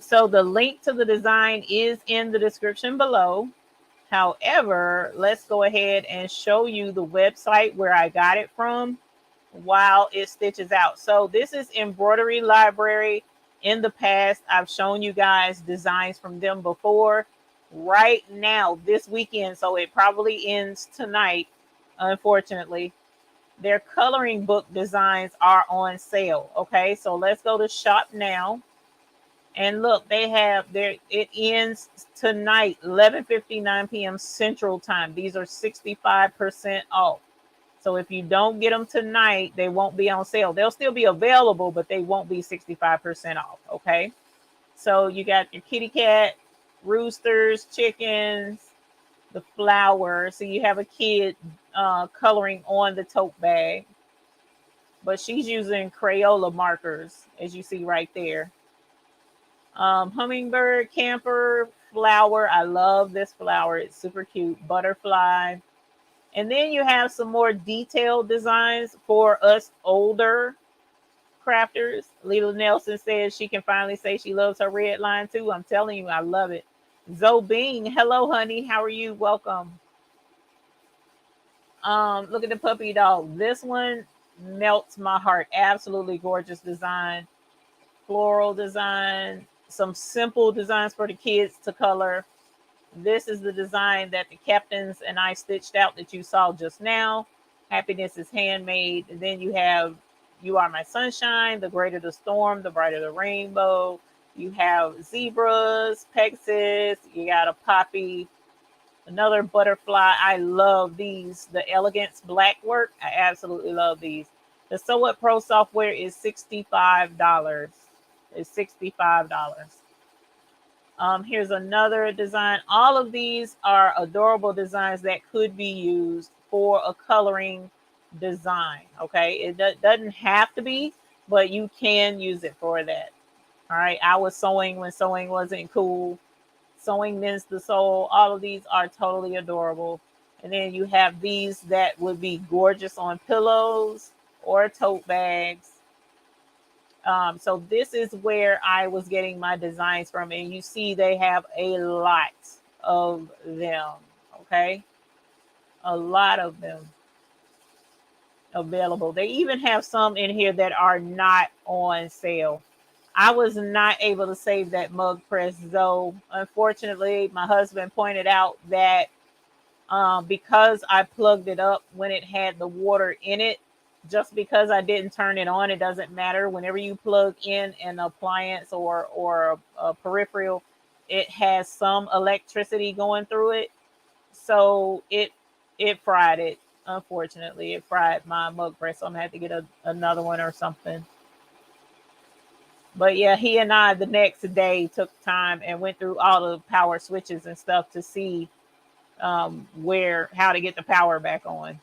So the link to the design is in the description below. However, let's go ahead and show you the website where I got it from while it stitches out. So this is Embroidery Library. In the past, I've shown you guys designs from them before. Right now, this weekend, so it probably ends tonight, unfortunately, their coloring book designs are on sale. Okay, so let's go to shop now. And look, they have their, it ends tonight, 11:59 p.m. Central Time. These are 65% off. So if you don't get them tonight, they won't be on sale. They'll still be available, but they won't be 65% off. Okay. So you got your kitty cat, roosters, chickens, the flower. So you have a kid coloring on the tote bag, but she's using Crayola markers, as you see right there. Hummingbird, camper, flower. I love this flower. It's super cute. Butterfly. And then you have some more detailed designs for us older crafters. Lila Nelson says she can finally say she loves her red line too. I'm telling you, I love it. Zoe Bing, hello, honey. How are you? Welcome. Look at the puppy dog. This one melts my heart. Absolutely gorgeous design. Floral design. Some simple designs for the kids to color. This is the design that the captains and I stitched out that you saw just now. Happiness is handmade. And then you have You Are My Sunshine, the greater the storm, the brighter the rainbow. You have zebras, Pegasus, you got a poppy, another butterfly. I love these. The Elegance black work. I absolutely love these. The Sew What Pro software is $65. It's $65. Here's another design. All of these are adorable designs that could be used for a coloring design. Okay, it doesn't have to be, but you can use it for that. All right, I was sewing when sewing wasn't cool. Sewing Mends the Soul. All of these are totally adorable. And then you have these that would be gorgeous on pillows or tote bags. So this is where I was getting my designs from, and you see they have a lot of them. Okay, a lot of them available. They even have some in here that are not on sale. I was not able to save that mug press though. Unfortunately, my husband pointed out that because I plugged it up when it had the water in it, just because I didn't turn it on, it doesn't matter. Whenever you plug in an appliance or a peripheral, it has some electricity going through it. So it fried it. Unfortunately, it fried my mug press. So I'm gonna have to get another one or something. But yeah, he and I the next day took time and went through all the power switches and stuff to see how to get the power back on.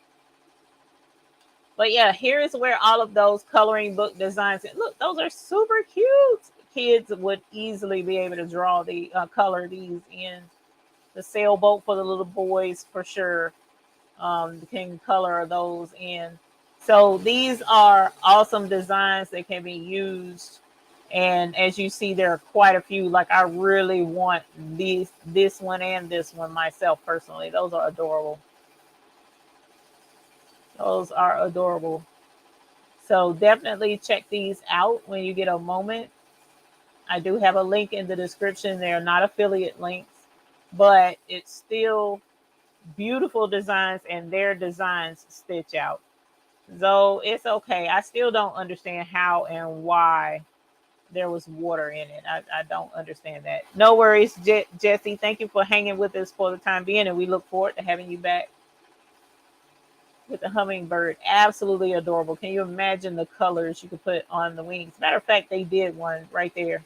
But yeah, here's where all of those coloring book designs. Look, those are super cute. Kids would easily be able to draw the color these in. The sailboat for the little boys for sure. Can color those in. So these are awesome designs that can be used. And as you see, there are quite a few. Like I really want this one and this one myself personally. Those are adorable. Those are adorable. So definitely check these out when you get a moment. I do have a link in the description. They're not affiliate links, but it's still beautiful designs and their designs stitch out. So it's okay. I still don't understand how and why there was water in it. I don't understand that. No worries, Jesse. Thank you for hanging with us for the time being, and we look forward to having you back. With the hummingbird, absolutely adorable. Can you imagine the colors you could put on the wings? Matter of fact, they did one right there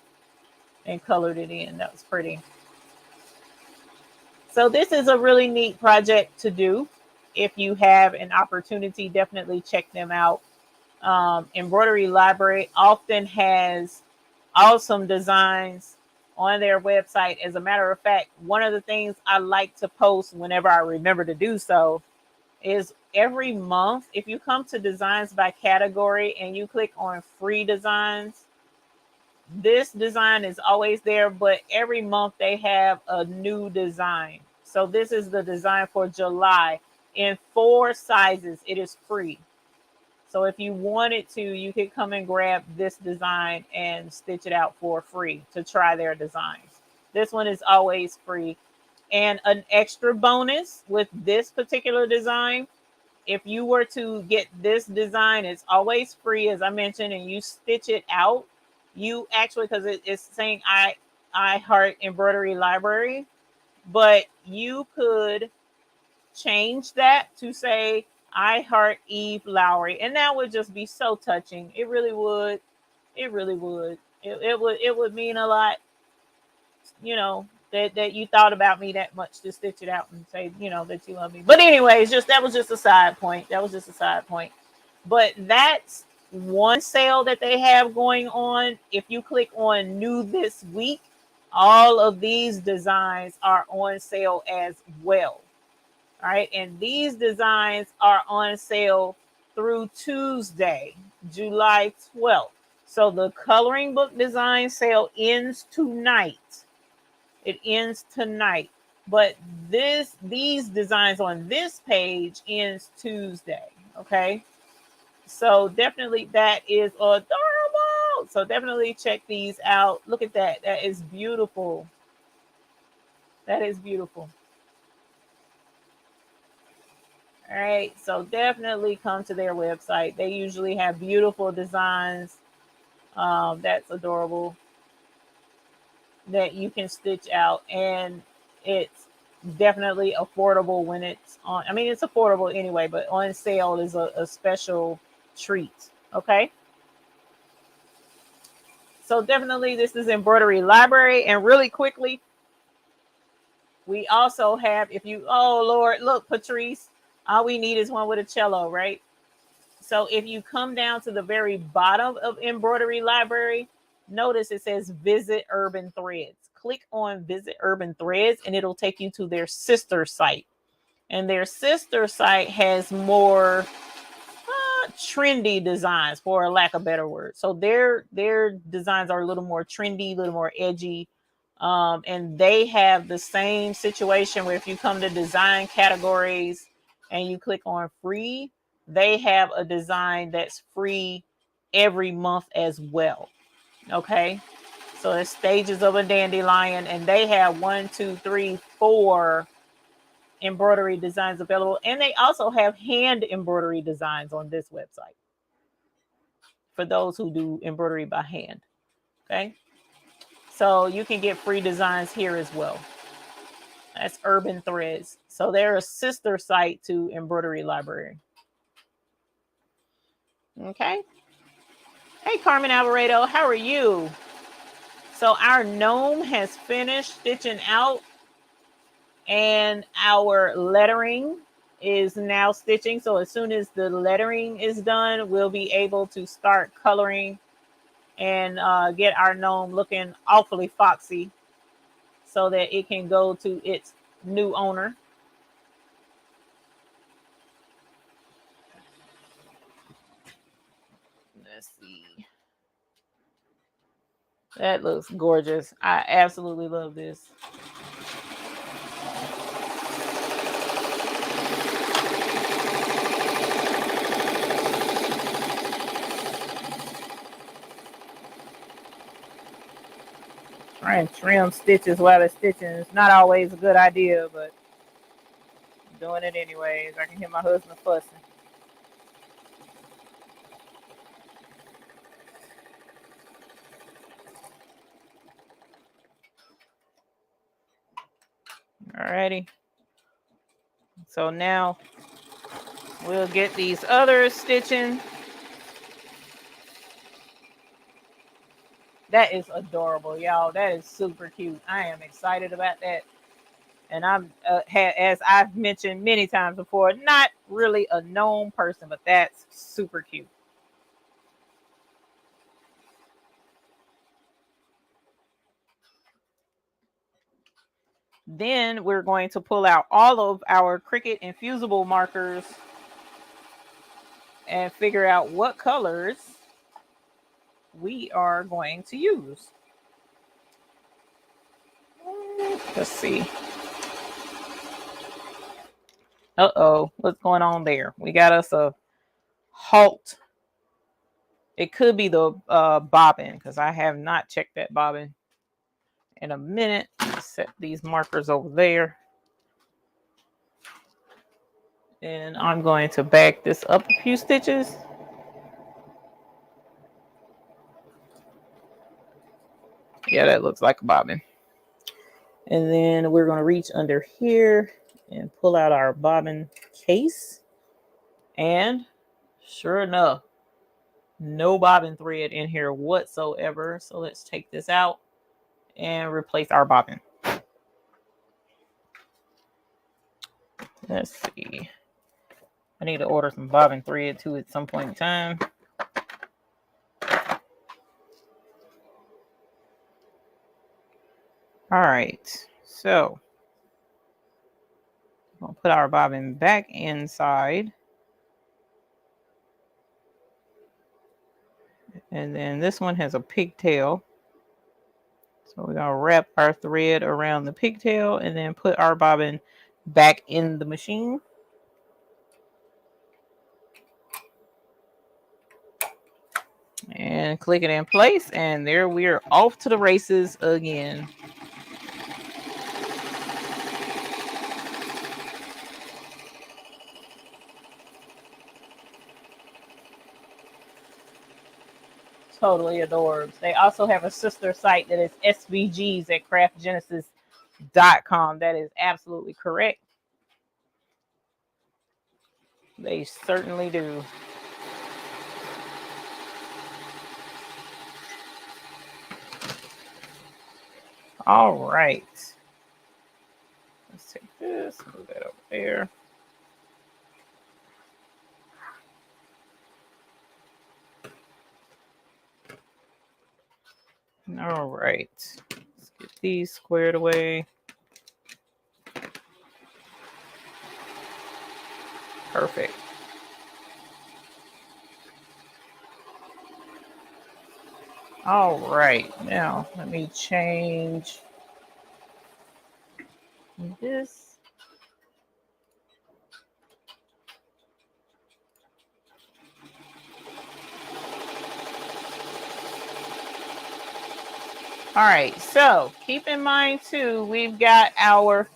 and colored it in. That was pretty. So this is a really neat project to do. If you have an opportunity, definitely check them out. Embroidery Library often has awesome designs on their website. As a matter of fact, one of the things I like to post whenever I remember to do so is every month, if you come to designs by category and you click on free designs, this design is always there, but every month they have a new design. So this is the design for July in 4 sizes. It is free. So if you wanted to, you could come and grab this design and stitch it out for free to try their designs. This one is always free. And an extra bonus with this particular design, if you were to get this design, it's always free, as I mentioned, and you stitch it out. You actually, because it's saying I Heart Embroidery Library, but you could change that to say I Heart Eve Lowry, and that would just be so touching. It really would. It really would. It would mean a lot, you know, that you thought about me that much to stitch it out and say, you know, that you love me. But anyways, just that was just a side point. That was just a side point. But that's one sale that they have going on. If you click on new this week, all of these designs are on sale as well. All right. And these designs are on sale through Tuesday, July 12th. So the coloring book design sale ends tonight. It ends tonight. But these designs on this page ends Tuesday. Okay. So definitely that is adorable. So definitely check these out. Look at that. That is beautiful. That is beautiful. All right. So definitely come to their website. They usually have beautiful designs. That's adorable. That you can stitch out, and it's definitely affordable when it's on. I mean, it's affordable anyway, but on sale is a special treat. Okay. So definitely this is Embroidery Library. And really quickly, we also have, if you, oh Lord, look, Patrice, all we need is one with a cello, right? So if you come down to the very bottom of Embroidery Library, notice it says Visit Urban Threads. Click on Visit Urban Threads and it'll take you to their sister site. And their sister site has more trendy designs, for lack of a better word. So their designs are a little more trendy, a little more edgy. And they have the same situation where if you come to design categories and you click on free, they have a design that's free every month as well. Okay. So it's Stages of a Dandelion, and they have 1, 2, 3, 4 embroidery designs available. And they also have hand embroidery designs on this website for those who do embroidery by hand. Okay. So you can get free designs here as well. That's Urban Threads. So they're a sister site to Embroidery Library. Okay. Hey, Carmen Alvarado, how are you? So our gnome has finished stitching out, and our lettering is now stitching. So as soon as the lettering is done, we'll be able to start coloring and get our gnome looking awfully foxy so that it can go to its new owner. Let's see. That looks gorgeous. I absolutely love this. Trying to trim stitches while it's stitching is not always a good idea, but I'm doing it anyways. I can hear my husband fussing. Alrighty. So now we'll get these others stitching. That is adorable, y'all. That is super cute. I am excited about that. And I'm, as I've mentioned many times before, not really a gnome person, but that's super cute. Then we're going to pull out all of our Cricut infusible markers and figure out what colors we are going to use. Let's see. Uh-oh, what's going on there? We got us a halt. It could be the bobbin, because I have not checked that bobbin in a minute. Set these markers over there. And I'm going to back this up a few stitches. Yeah, that looks like a bobbin. And then we're going to reach under here and pull out our bobbin case. And sure enough, no bobbin thread in here whatsoever. So let's take this out and replace our bobbin. Let's see. I need to order some bobbin thread too at some point in time. All right, so we'll put our bobbin back inside. And then this one has a pigtail. So we're gonna wrap our thread around the pigtail and then put our bobbin back in the machine. And click it in place, and there we are, off to the races again. Totally adorbs. They also have a sister site that is SVGs at craftgenesis.com. That is absolutely correct. They certainly do. All right. Let's take this, move that over there. All right. Let's get these squared away. Perfect. All right. Now, let me change this. All right, so keep in mind too, we've got our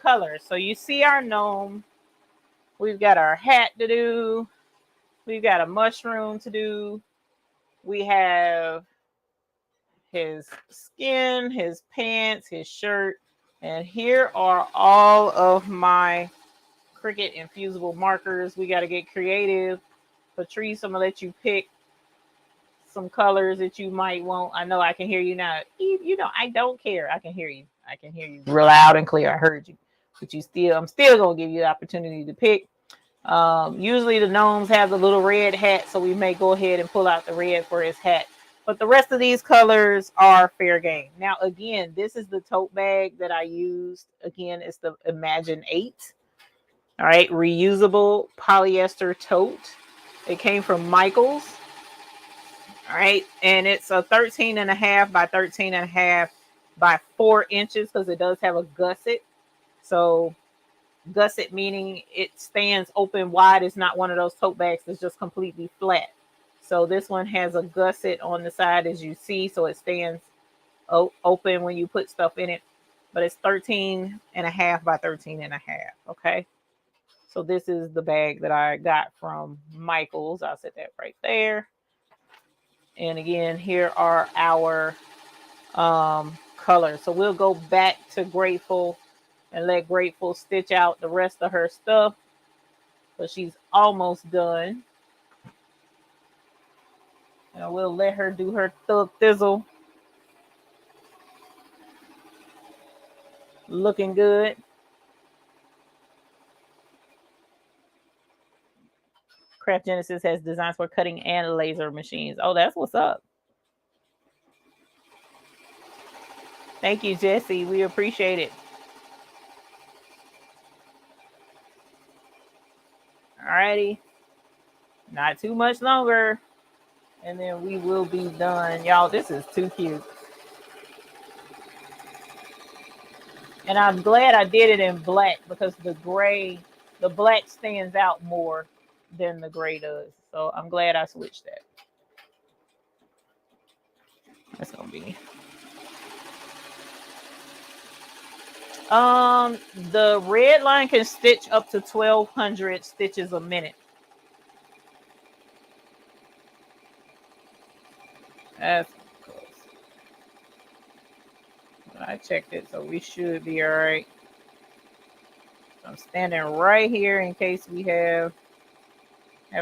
colors. So you see our gnome, we've got our hat to do, we've got a mushroom to do, we have his skin, his pants, his shirt, and here are all of my Cricut infusible markers. We got to get creative. Patrice, I'm gonna let you pick some colors that you might want. I know I can hear you now. You know, I don't care. I can hear you. I can hear you real loud and clear. I heard you. But I'm still gonna give you the opportunity to pick. Usually the gnomes have the little red hat, so we may go ahead and pull out the red for his hat. But the rest of these colors are fair game. Now, again, this is the tote bag that I used. Again, it's the Imagine 8. All right, reusable polyester tote. It came from Michaels. All right, and it's a 13.5 by 13.5 by 4 inches because it does have a gusset. So gusset meaning it stands open wide. It's not one of those tote bags that's just completely flat. So this one has a gusset on the side, as you see, so it stands open when you put stuff in it. But it's 13.5 by 13.5. Okay. So this is the bag that I got from Michaels. I'll set that right there. And again, here are our colors. So we'll go back to Grateful and let Grateful stitch out the rest of her stuff. So she's almost done. And we'll let her do her thug thizzle. Looking good. Craft Genesis has designs for cutting and laser machines. Oh, that's what's up. Thank you, Jesse. We appreciate it. Alrighty. Not too much longer. And then we will be done. Y'all, this is too cute. And I'm glad I did it in black because the black stands out more than the gray does. So I'm glad I switched that. That's gonna be. The red line can stitch up to 1,200 stitches a minute. That's close. I checked it, so we should be all right. I'm standing right here in case we have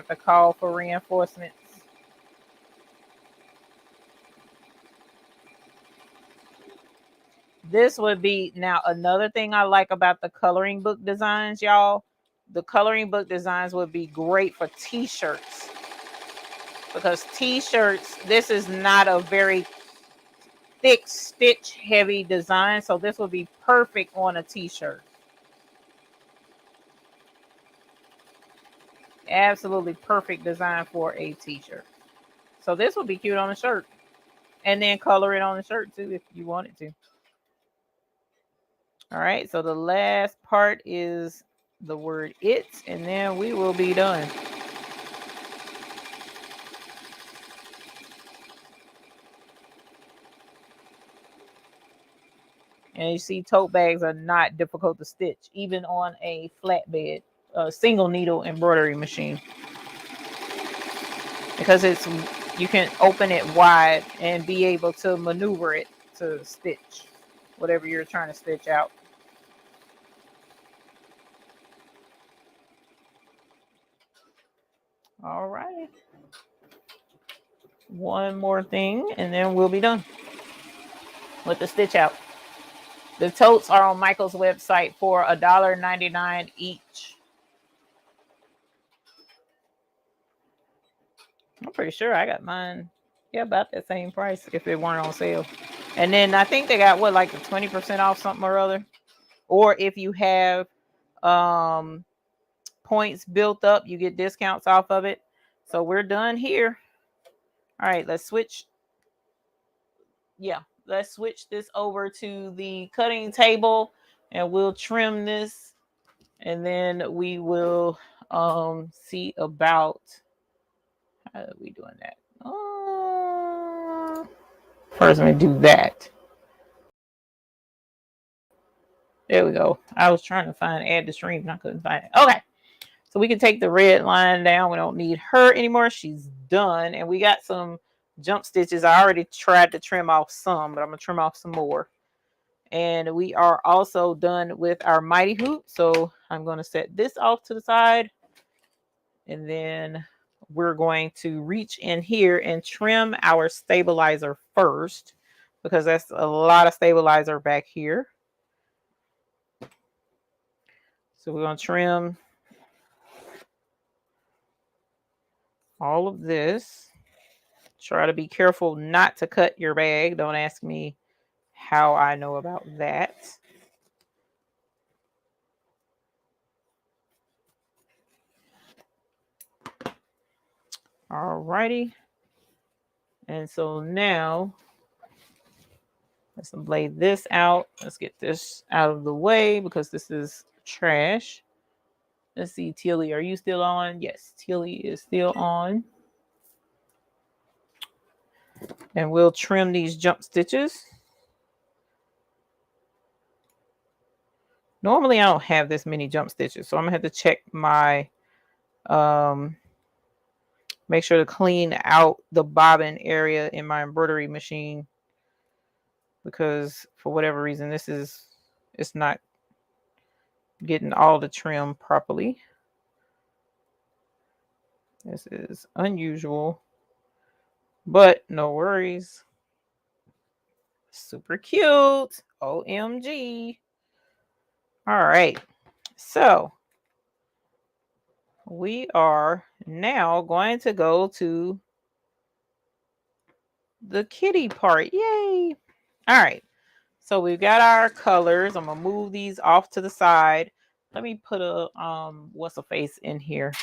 to call for reinforcements. This would be now another thing I like about the coloring book designs, y'all. The coloring book designs would be great for t-shirts because t-shirts, this is not a very thick stitch heavy design, so this would be perfect on a t-shirt. Absolutely perfect design for a t-shirt. So this would be cute on a shirt, and then color it on the shirt too if you wanted to. All right, so the last part is the word it, and then we will be done. And you see, tote bags are not difficult to stitch, even on a flatbed, single needle embroidery machine, because you can open it wide and be able to maneuver it to stitch whatever you're trying to stitch out. All right. One more thing, and then we'll be done with the stitch out. The totes are on Michael's website for $1.99 each. I'm pretty sure I got mine, yeah, about that same price if it weren't on sale. And then I think they got what, like the 20% off something or other. Or if you have points built up, you get discounts off of it. So we're done here. All right, let's switch. Yeah, let's switch this over to the cutting table and we'll trim this. And then we will see about how are we doing that. First, let me do that. There we go. I was trying to add the stream and I couldn't find it. Okay. So we can take the red line down. We don't need her anymore. She's done. And we got some jump stitches. I already tried to trim off some, but I'm going to trim off some more. And we are also done with our mighty hoop. So I'm going to set this off to the side. And then we're going to reach in here and trim our stabilizer first, because that's a lot of stabilizer back here. So we're going to trim all of this. Try to be careful not to cut your bag. Don't ask me how I know about that. All righty. And so now let's lay this out. Let's get this out of the way because this is trash. Let's see, Tilly, are you still on? Yes, Tilly is still on. And we'll trim these jump stitches. Normally I don't have this many jump stitches, so I'm gonna have to check my make sure to clean out the bobbin area in my embroidery machine, because for whatever reason it's not getting all the trim properly. This is unusual, but no worries. Super cute. OMG. All right, so we are now going to go to the kitty part. Yay. All right, so we've got our colors. I'm gonna move these off to the side. Let me put a what's a face in here.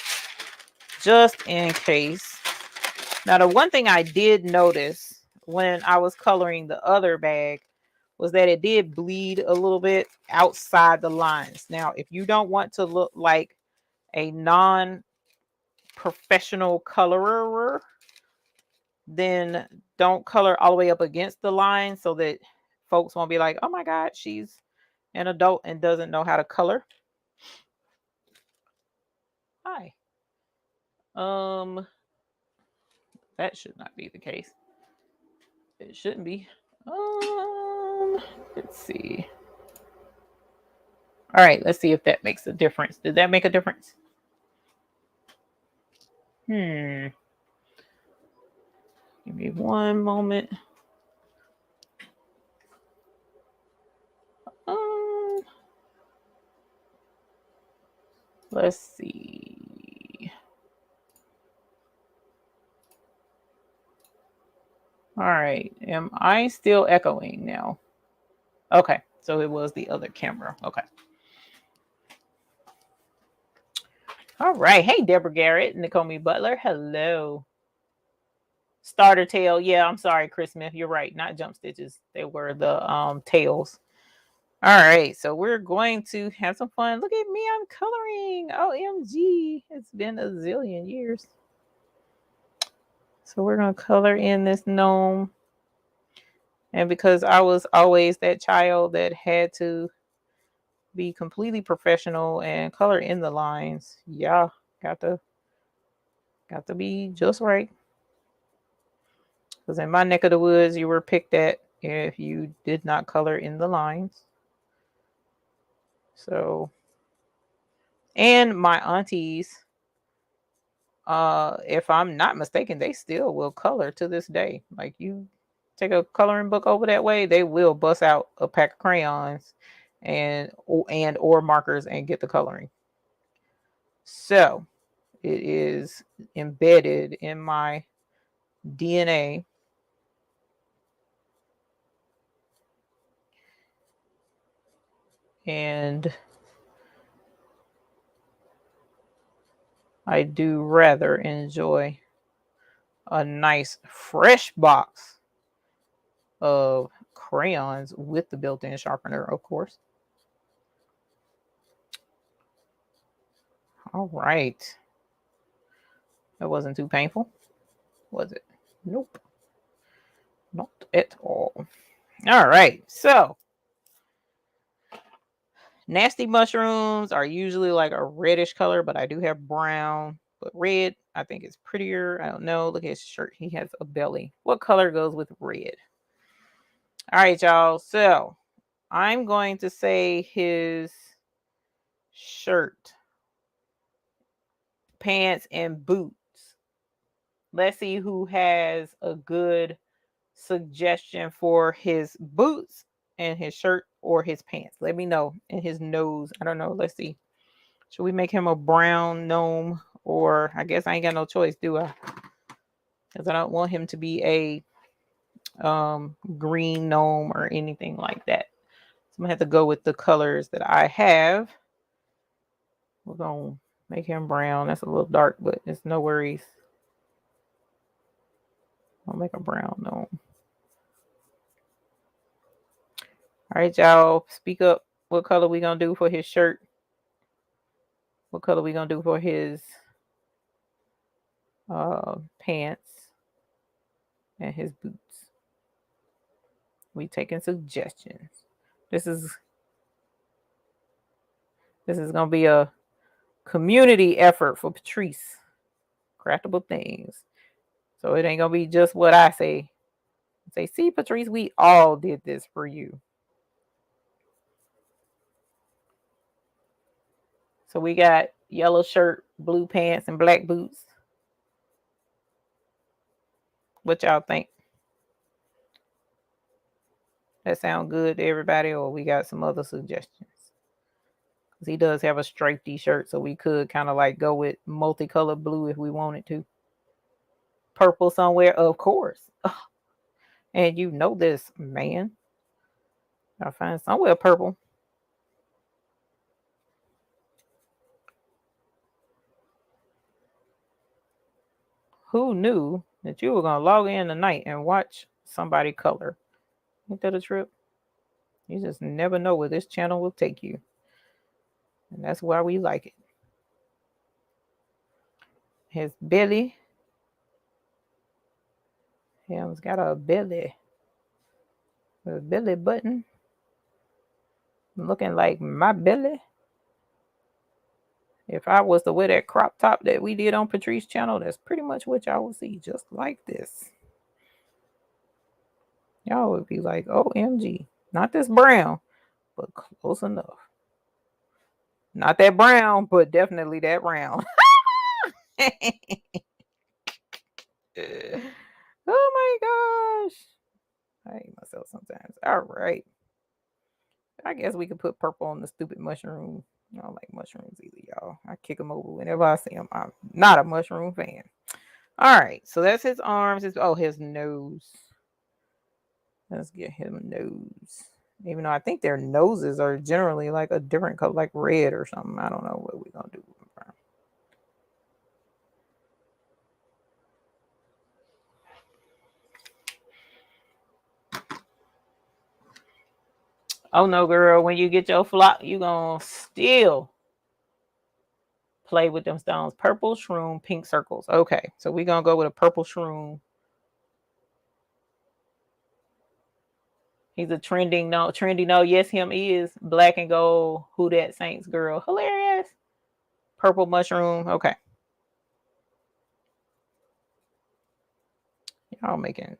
just in case. Now, the one thing I did notice when I was coloring the other bag was that it did bleed a little bit outside the lines. Now, if you don't want to look like a non-professional colorer, then don't color all the way up against the line so that folks won't be like, oh my God, she's an adult and doesn't know how to color. Hi. That should not be the case. It shouldn't be. Let's see. All right, let's see if that makes a difference. Did that make a difference? Give me one moment. Let's see. All right, am I still echoing now? Okay, so it was the other camera. Okay. All right. Hey, Deborah Garrett, Nakomi Butler. Hello. Starter tail. Yeah, I'm sorry, Chris Smith. You're right. Not jump stitches. They were the tails. All right. So we're going to have some fun. Look at me. I'm coloring. OMG. It's been a zillion years. So we're going to color in this gnome. And because I was always that child that had to be completely professional and color in the lines, yeah, got to be just right. Because in my neck of the woods, you were picked at if you did not color in the lines. So, and my aunties, if I'm not mistaken, they still will color to this day. Like, you take a coloring book over that way, they will bust out a pack of crayons and or markers and get the coloring. So it is embedded in my DNA. And I do rather enjoy a nice fresh box of crayons with the built-in sharpener, of course. All right. That wasn't too painful, was it? Nope. Not at all. All right. So, nasty mushrooms are usually like a reddish color, but I do have brown. But red, I think, is prettier. I don't know. Look at his shirt. He has a belly. What color goes with red? All right, y'all. So, I'm going to say his shirt, pants, and boots. Let's see who has a good suggestion for his boots and his shirt or his pants. Let me know. And his nose. I don't know. Let's see. Should we make him a brown gnome? Or I guess I ain't got no choice, do I? Because I don't want him to be a green gnome or anything like that. So I'm going to have to go with the colors that I have. We're going to make him brown. That's a little dark, but it's no worries. I'll make a brown gnome. All right, y'all. Speak up. What color we going to do for his shirt? What color we going to do for his pants and his boots? We taking suggestions. This is going to be a community effort for Patrice. Craftable things. So it ain't going to be just what I say. Say, see, Patrice, we all did this for you. So we got yellow shirt, blue pants, and black boots. What y'all think? That sound good to everybody, or we got some other suggestions? Because he does have a striped t-shirt, so we could kind of like go with multicolored blue if we wanted to. Purple somewhere, of course. And you know this, man. I'll find somewhere purple. Who knew that you were going to log in tonight and watch somebody color? Ain't that a trip? You just never know where this channel will take you. And that's why we like it. His belly. Him's got a belly. A belly button. Looking like my belly. If I was to wear that crop top that we did on Patrice's channel, that's pretty much what y'all would see. Just like this. Y'all would be like, OMG. Not this brown, but close enough. Not that brown, but definitely that round. Oh my gosh. I hate myself sometimes. All right. I guess we could put purple on the stupid mushroom. I don't like mushrooms either, y'all. I kick them over whenever I see them. I'm not a mushroom fan. All right. So that's his arms. His nose. Let's get him a nose. Even though I think their noses are generally like a different color, like red or something. I don't know what we're going to do. Oh no, girl, when you get your flock, you gonna still play with them stones. Purple shroom, pink circles. Okay, so we're gonna go with a purple shroom. He's a trendy no. Yes, him is black and gold. Who that Saints girl? Hilarious. Purple mushroom. Okay. Y'all making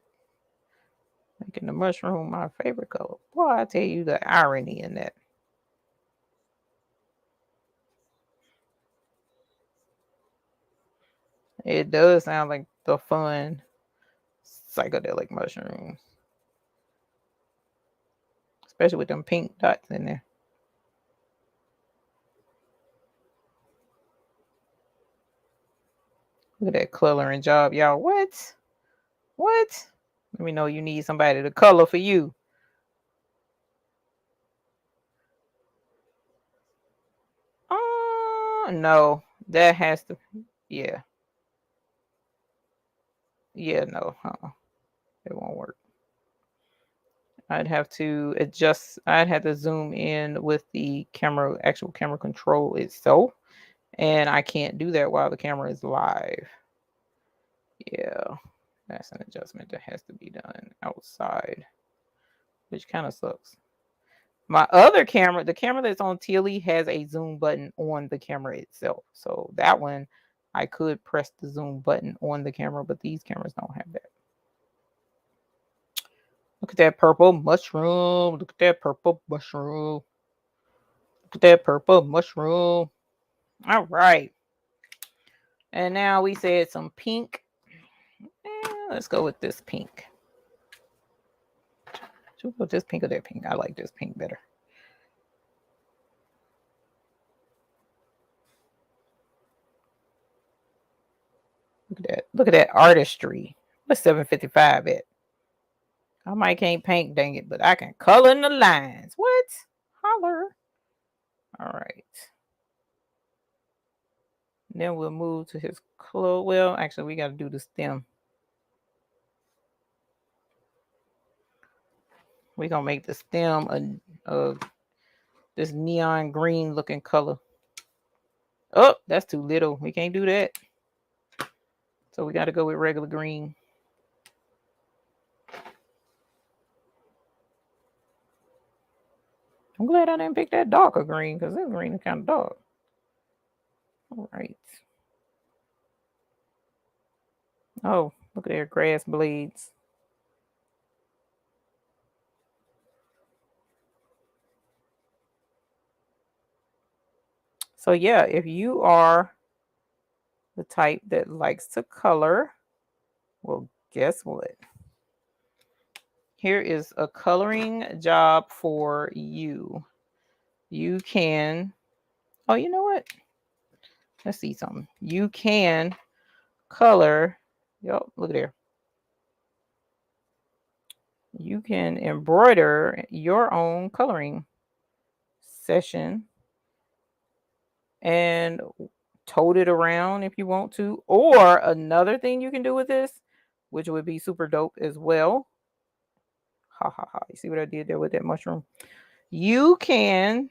the mushroom my favorite color. Boy, I tell you the irony in that. It does sound like the fun psychedelic mushrooms. Especially with them pink dots in there. Look at that coloring job, y'all. What? Let me know you need somebody to color for you. No, that has to, yeah. Yeah, no, it won't work. I'd have to adjust, I'd have to zoom in with the camera, actual camera control itself. And I can't do that while the camera is live. Yeah, that's an adjustment that has to be done outside, which kind of sucks. My other camera, the camera that's on Tilly, has a zoom button on the camera itself. So that one, I could press the zoom button on the camera, but these cameras don't have that. Look at that purple mushroom. Look at that purple mushroom. Look at that purple mushroom. All right. And now we said some pink. Let's go with this pink. Should we go with this pink or that pink? I like this pink better. Look at that. Look at that artistry. What's 755 at? I might can't paint, dang it, but I can color in the lines. What? Holler. All right. Then we'll move to his clothes. Well, actually, we got to do the stem. We're going to make the stem this neon green looking color. Oh, that's too little. We can't do that. So we got to go with regular green. I'm glad I didn't pick that darker green because that green is kind of dark. All right. Oh, look at their grass blades. So yeah, if you are the type that likes to color, well, guess what? Here is a coloring job for you. You can, oh, you know what? Let's see something. You can color, yep, look there. You can embroider your own coloring session. And tote it around if you want to. Or another thing you can do with this, which would be super dope as well. Ha ha ha. You see what I did there with that mushroom? You can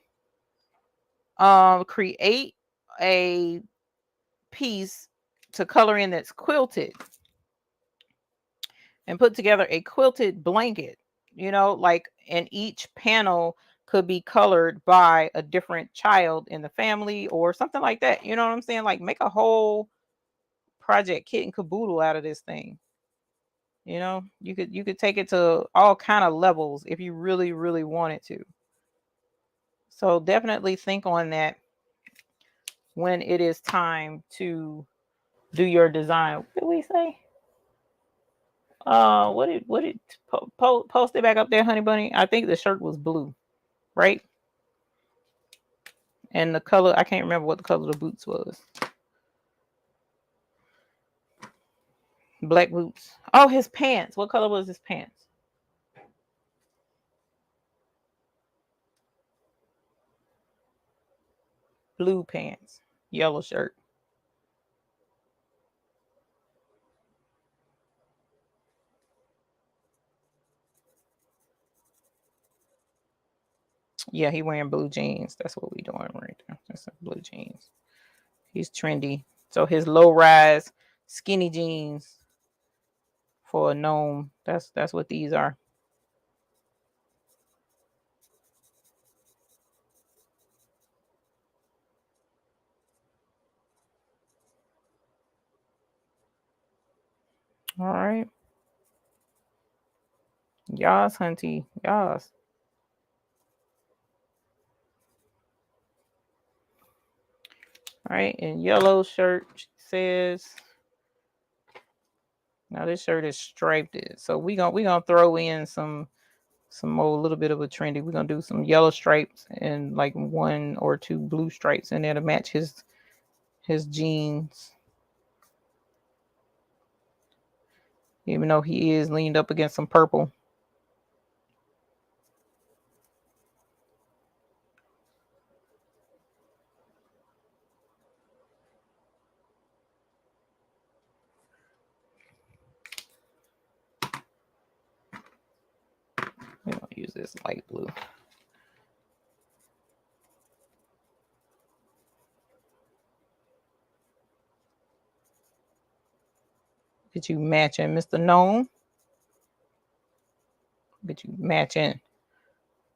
create a piece to color in that's quilted and put together a quilted blanket, you know, like, and each panel could be colored by a different child in the family or something like that. You know what I'm saying? Like, make a whole project kit and caboodle out of this thing. You know, you could take it to all kind of levels if you really, really wanted to. So definitely think on that when it is time to do your design. What did we say? What did post it back up there, honey bunny? I think the shirt was blue, right? And the color, I can't remember what the color of the boots was. Black boots. Oh, his pants. What color was his pants? Blue pants. Yellow shirt. Yeah, he wearing blue jeans. That's what we doing right there. That's blue jeans. He's trendy. So his low rise skinny jeans for a gnome. That's what these are. All right. Yas, hunty. Yas. All right. And yellow shirt says. Now this shirt is striped. So we gonna throw in some more, little bit of a trendy. We're gonna do some yellow stripes and like 1 or 2 blue stripes in there to match his jeans. Even though he is leaned up against some purple. We're gonna use this light blue. Get you matching, Mr. Gnome. Get you matching.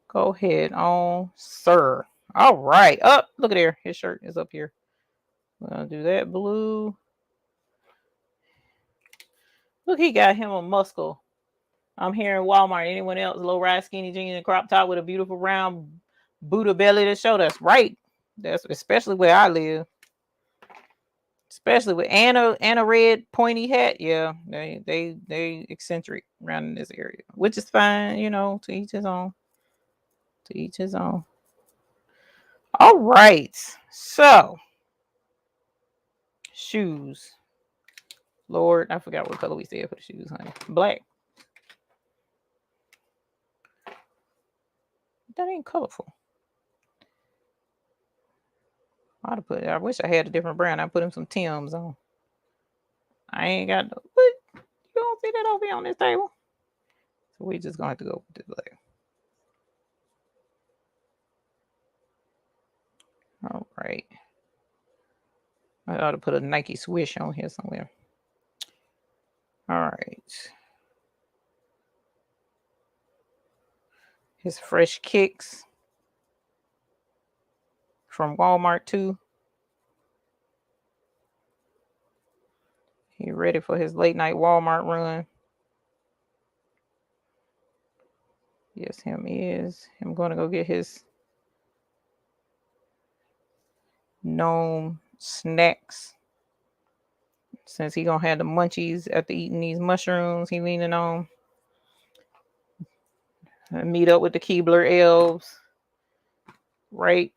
Go ahead on, sir. All right. Up. Look at there. His shirt is up here. We're gonna do that blue. Look, he got him a muscle. I'm here in Walmart. Anyone else? Low rise skinny jeans and crop top with a beautiful round Buddha belly to show. That's right. That's especially where I live. Especially with and a red pointy hat. Yeah, they eccentric around in this area, which is fine. You know, to each his own. To each his own. All right. So shoes. Lord, I forgot what color we said for the shoes, honey. Black. That ain't colorful. I wish I had a different brand. I put him some Tims on. I ain't got no. What? You don't see that over here on this table? So we just gonna have to go with this black. All right. I ought to put a Nike swish on here somewhere. All right. His fresh kicks from Walmart too. He ready for his late night Walmart run. Yes, him is. I'm going to go get his gnome snacks. Since he gonna have the munchies after eating these mushrooms he leaning on. Meet up with the Keebler elves. Right.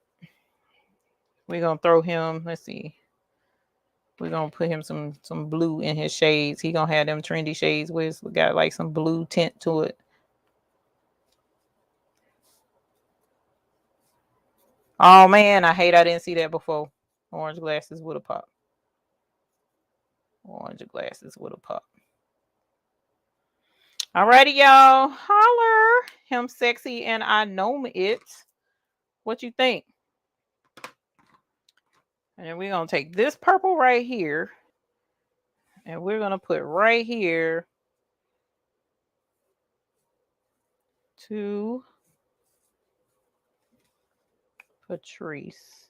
We're gonna throw him. Let's see. We're gonna put him some blue in his shades. He gonna have them trendy shades with got like some blue tint to it. Oh man, I hate I didn't see that before. Orange glasses with a pop. Orange glasses with a pop. Alrighty, y'all. Holler. Him sexy and I know it. What you think? And then we're going to take this purple right here. And we're going to put right here to Patrice.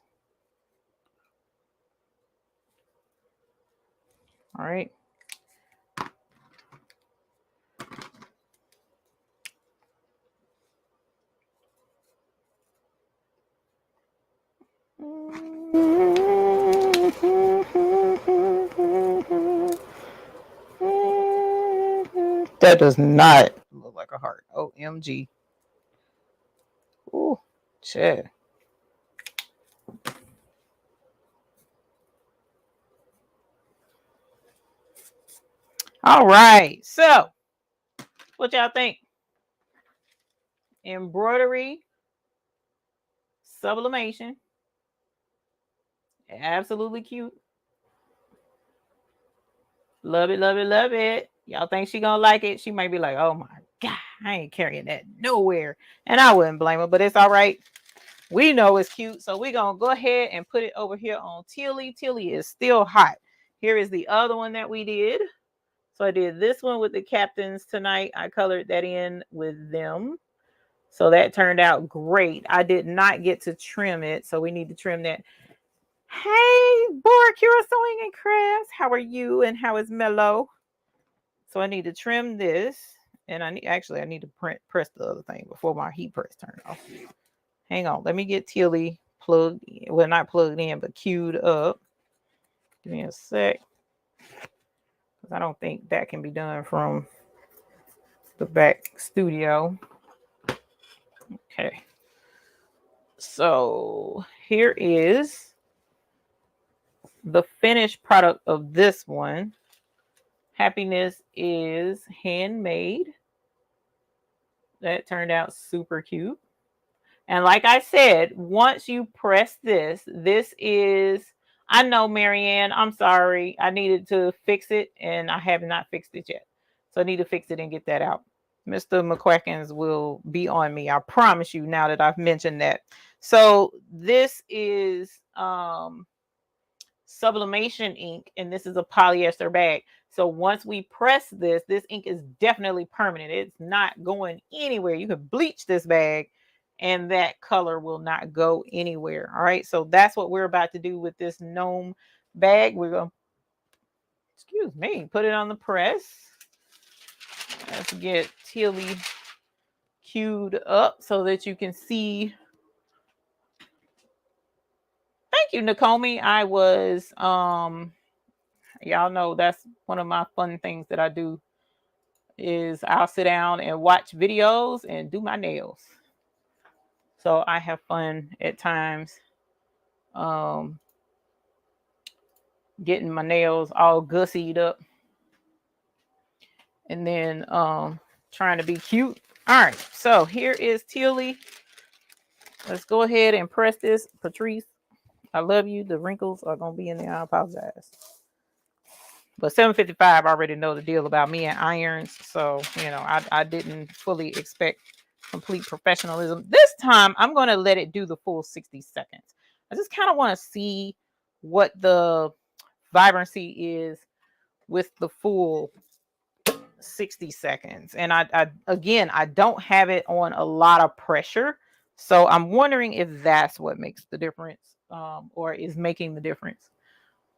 All right. That does not look like a heart. OMG. Ooh, shit. All right. So, what y'all think? Embroidery, sublimation. Absolutely cute. Love it, love it, love it. Y'all think she gonna like it? She might be like, oh my God, I ain't carrying that nowhere. And I wouldn't blame her, but it's all right. We know it's cute. So we're gonna go ahead and put it over here on Tilly. Tilly is still hot. Here is the other one that we did. So I did this one with the captains tonight. I colored that in with them. So that turned out great. I did not get to trim it. So we need to trim that. Hey, Bork, you're sewing and crafts. How are you? And how is Mellow? So I need to trim this. And I need to press the other thing before my heat press turns off. Hang on. Let me get Tilly plugged in. Well, not plugged in, but queued up. Give me a sec. I don't think that can be done from the back studio. Okay. So here is the finished product of this one. Happiness is handmade. That turned out super cute. And like I said, once you press this, this is, I know, Marianne, I'm sorry. I needed to fix it and I have not fixed it yet. So I need to fix it and get that out. Mr. McQuackins will be on me. I promise you now that I've mentioned that. So this is sublimation ink, and this is a polyester bag. So once we press this, this ink is definitely permanent. It's not going anywhere. You can bleach this bag and that color will not go anywhere. All right. So that's what we're about to do with this gnome bag. We're going to, excuse me, put it on the press. Let's get Tilly queued up so that you can see. Thank you, Nakomi. I was, y'all know that's one of my fun things that I do is I'll sit down and watch videos and do my nails. So I have fun at times getting my nails all gussied up and then trying to be cute. All right, so here is Tilly. Let's go ahead and press this. Patrice, I love you. The wrinkles are going to be in there. I apologize. But 755, I already know the deal about me and irons. So, you know, I didn't fully expect complete professionalism. This time, I'm going to let it do the full 60 seconds. I just kind of want to see what the vibrancy is with the full 60 seconds. And again, I don't have it on a lot of pressure. So I'm wondering if that's what makes the difference or is making the difference.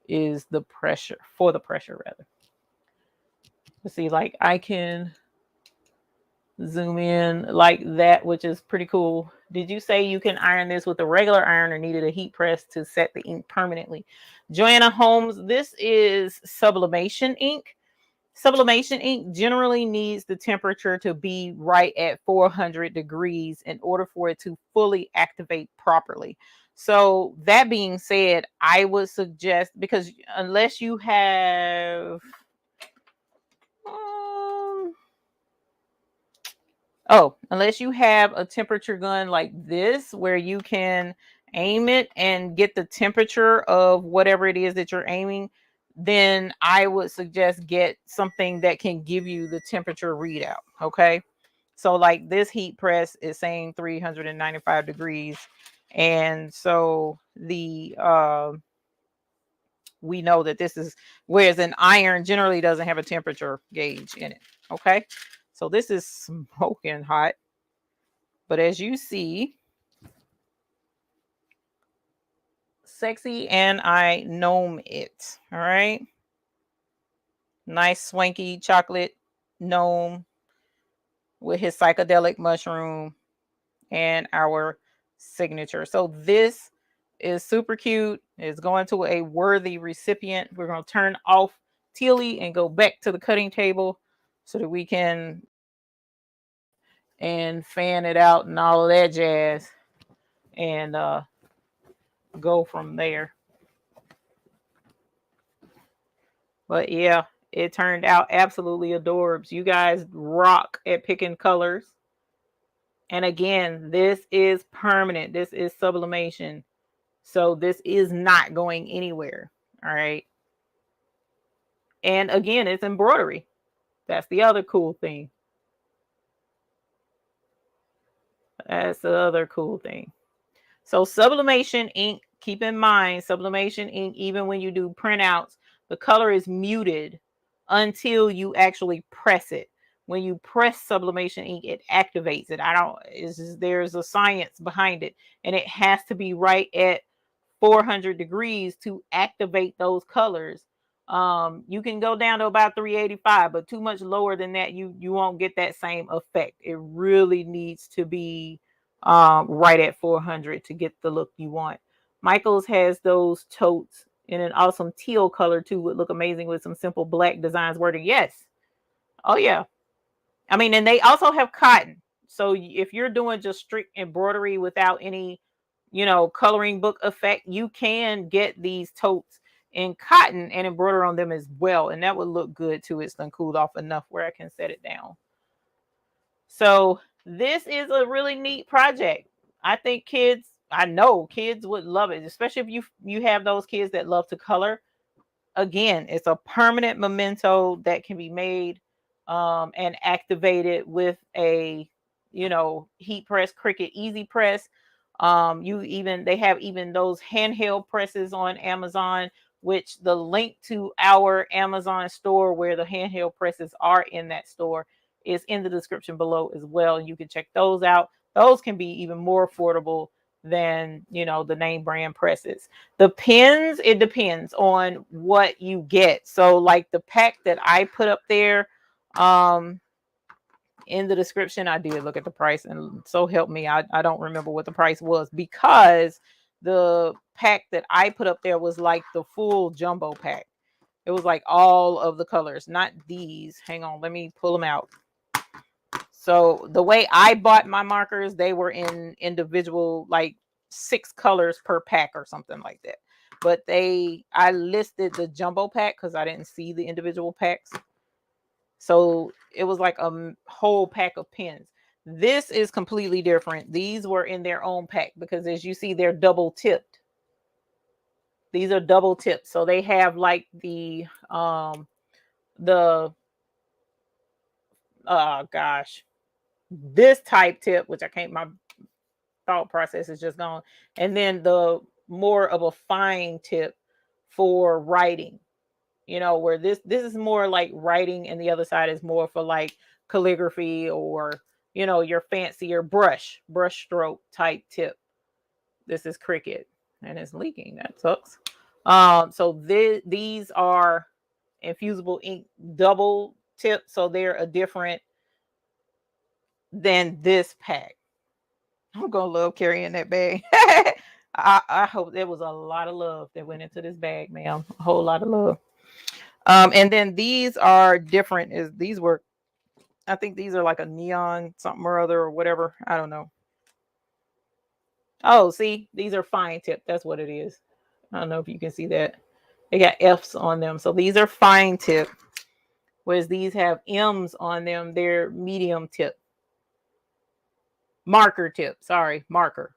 Is the pressure, for the pressure rather. Let's see, like I can zoom in like that, which is pretty cool. Did you say you can iron this with a regular iron or needed a heat press to set the ink permanently? Joanna Holmes, this is sublimation ink. Sublimation ink generally needs the temperature to be right at 400 degrees in order for it to fully activate properly. So that being said, I would suggest, because unless you have, unless you have a temperature gun like this, where you can aim it and get the temperature of whatever it is that you're aiming, then I would suggest get something that can give you the temperature readout. Okay. So like this heat press is saying 395 degrees. And so we know that this is, whereas an iron generally doesn't have a temperature gauge in it. Okay. So this is smoking hot. But as you see, sexy, and I gnome it. All right. Nice swanky chocolate gnome with his psychedelic mushroom and our signature. So this is super cute. It's going to a worthy recipient. We're going to turn off Tilly and go back to the cutting table so that we can and fan it out and all of that jazz and go from there. But yeah, it turned out absolutely adorbs. You guys rock at picking colors. And again, this is permanent. This is sublimation. So this is not going anywhere. All right. And again, it's embroidery. That's the other cool thing. That's the other cool thing. So sublimation ink, keep in mind, sublimation ink, even when you do printouts, the color is muted until you actually press it. When you press sublimation ink, it activates it. There's a science behind it, and it has to be right at 400 degrees to activate those colors. You can go down to about 385, but too much lower than that, you won't get that same effect. It really needs to be right at 400 to get the look you want. Michaels has those totes in an awesome teal color too, would look amazing with some simple black designs wording. Yes. Oh yeah. I mean, and they also have cotton. So if you're doing just strict embroidery without any, coloring book effect, you can get these totes in cotton and embroider on them as well. And that would look good too. It's done cooled off enough where I can set it down. So this is a really neat project. I know kids would love it, especially if you have those kids that love to color. Again, it's a permanent memento that can be made and activated with a heat press, Cricut Easy Press. They have even those handheld presses on Amazon, which the link to our Amazon store where the handheld presses are in that store is in the description below as well. And you can check those out. Those can be even more affordable than the name brand presses. The pens, it depends on what you get. So like the pack that I put up there in the description, I did look at the price, and so help me, I don't remember what the price was, because the pack that I put up there was like the full jumbo pack. It was like all of the colors, not these. Hang on, let me pull them out. So the way I bought my markers, they were in individual, like 6 colors per pack or something like that. But I listed the jumbo pack because I didn't see the individual packs. So it was like a whole pack of pens. This is completely different. These were in their own pack because, as you see, they're double tipped. These are double tipped. So they have like the this type tip, which I can't, my thought process is just gone. And then the more of a fine tip for writing, where this is more like writing, and the other side is more for like calligraphy or, your fancier brush stroke type tip. This is Cricut, and it's leaking. That sucks. So these are infusible ink double tip, so they're a different than this pack. I'm gonna love carrying that bag. I hope there was a lot of love that went into this bag, ma'am. A whole lot of love. And then these are different. I think these are like a neon something or other or whatever. I don't know. Oh, see, these are fine tip. That's what it is. I don't know if you can see that. They got F's on them. So these are fine tip. Whereas these have M's on them. They're medium tip. Marker tip. Sorry, marker.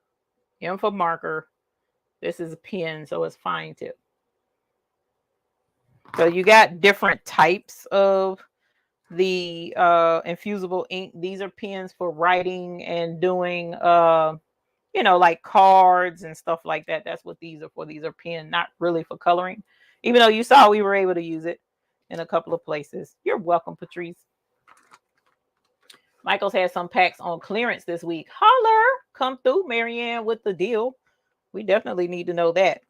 M for marker. This is a pen, so it's fine tip. So you got different types of the infusible ink. These are pens for writing and doing you know, like cards and stuff like that. That's what these are for. These are pen, not really for coloring, even though you saw we were able to use it in a couple of places. You're welcome, Patrice. Michael's had some packs on clearance this week. Holler, come through, Marianne, with the deal. We definitely need to know that.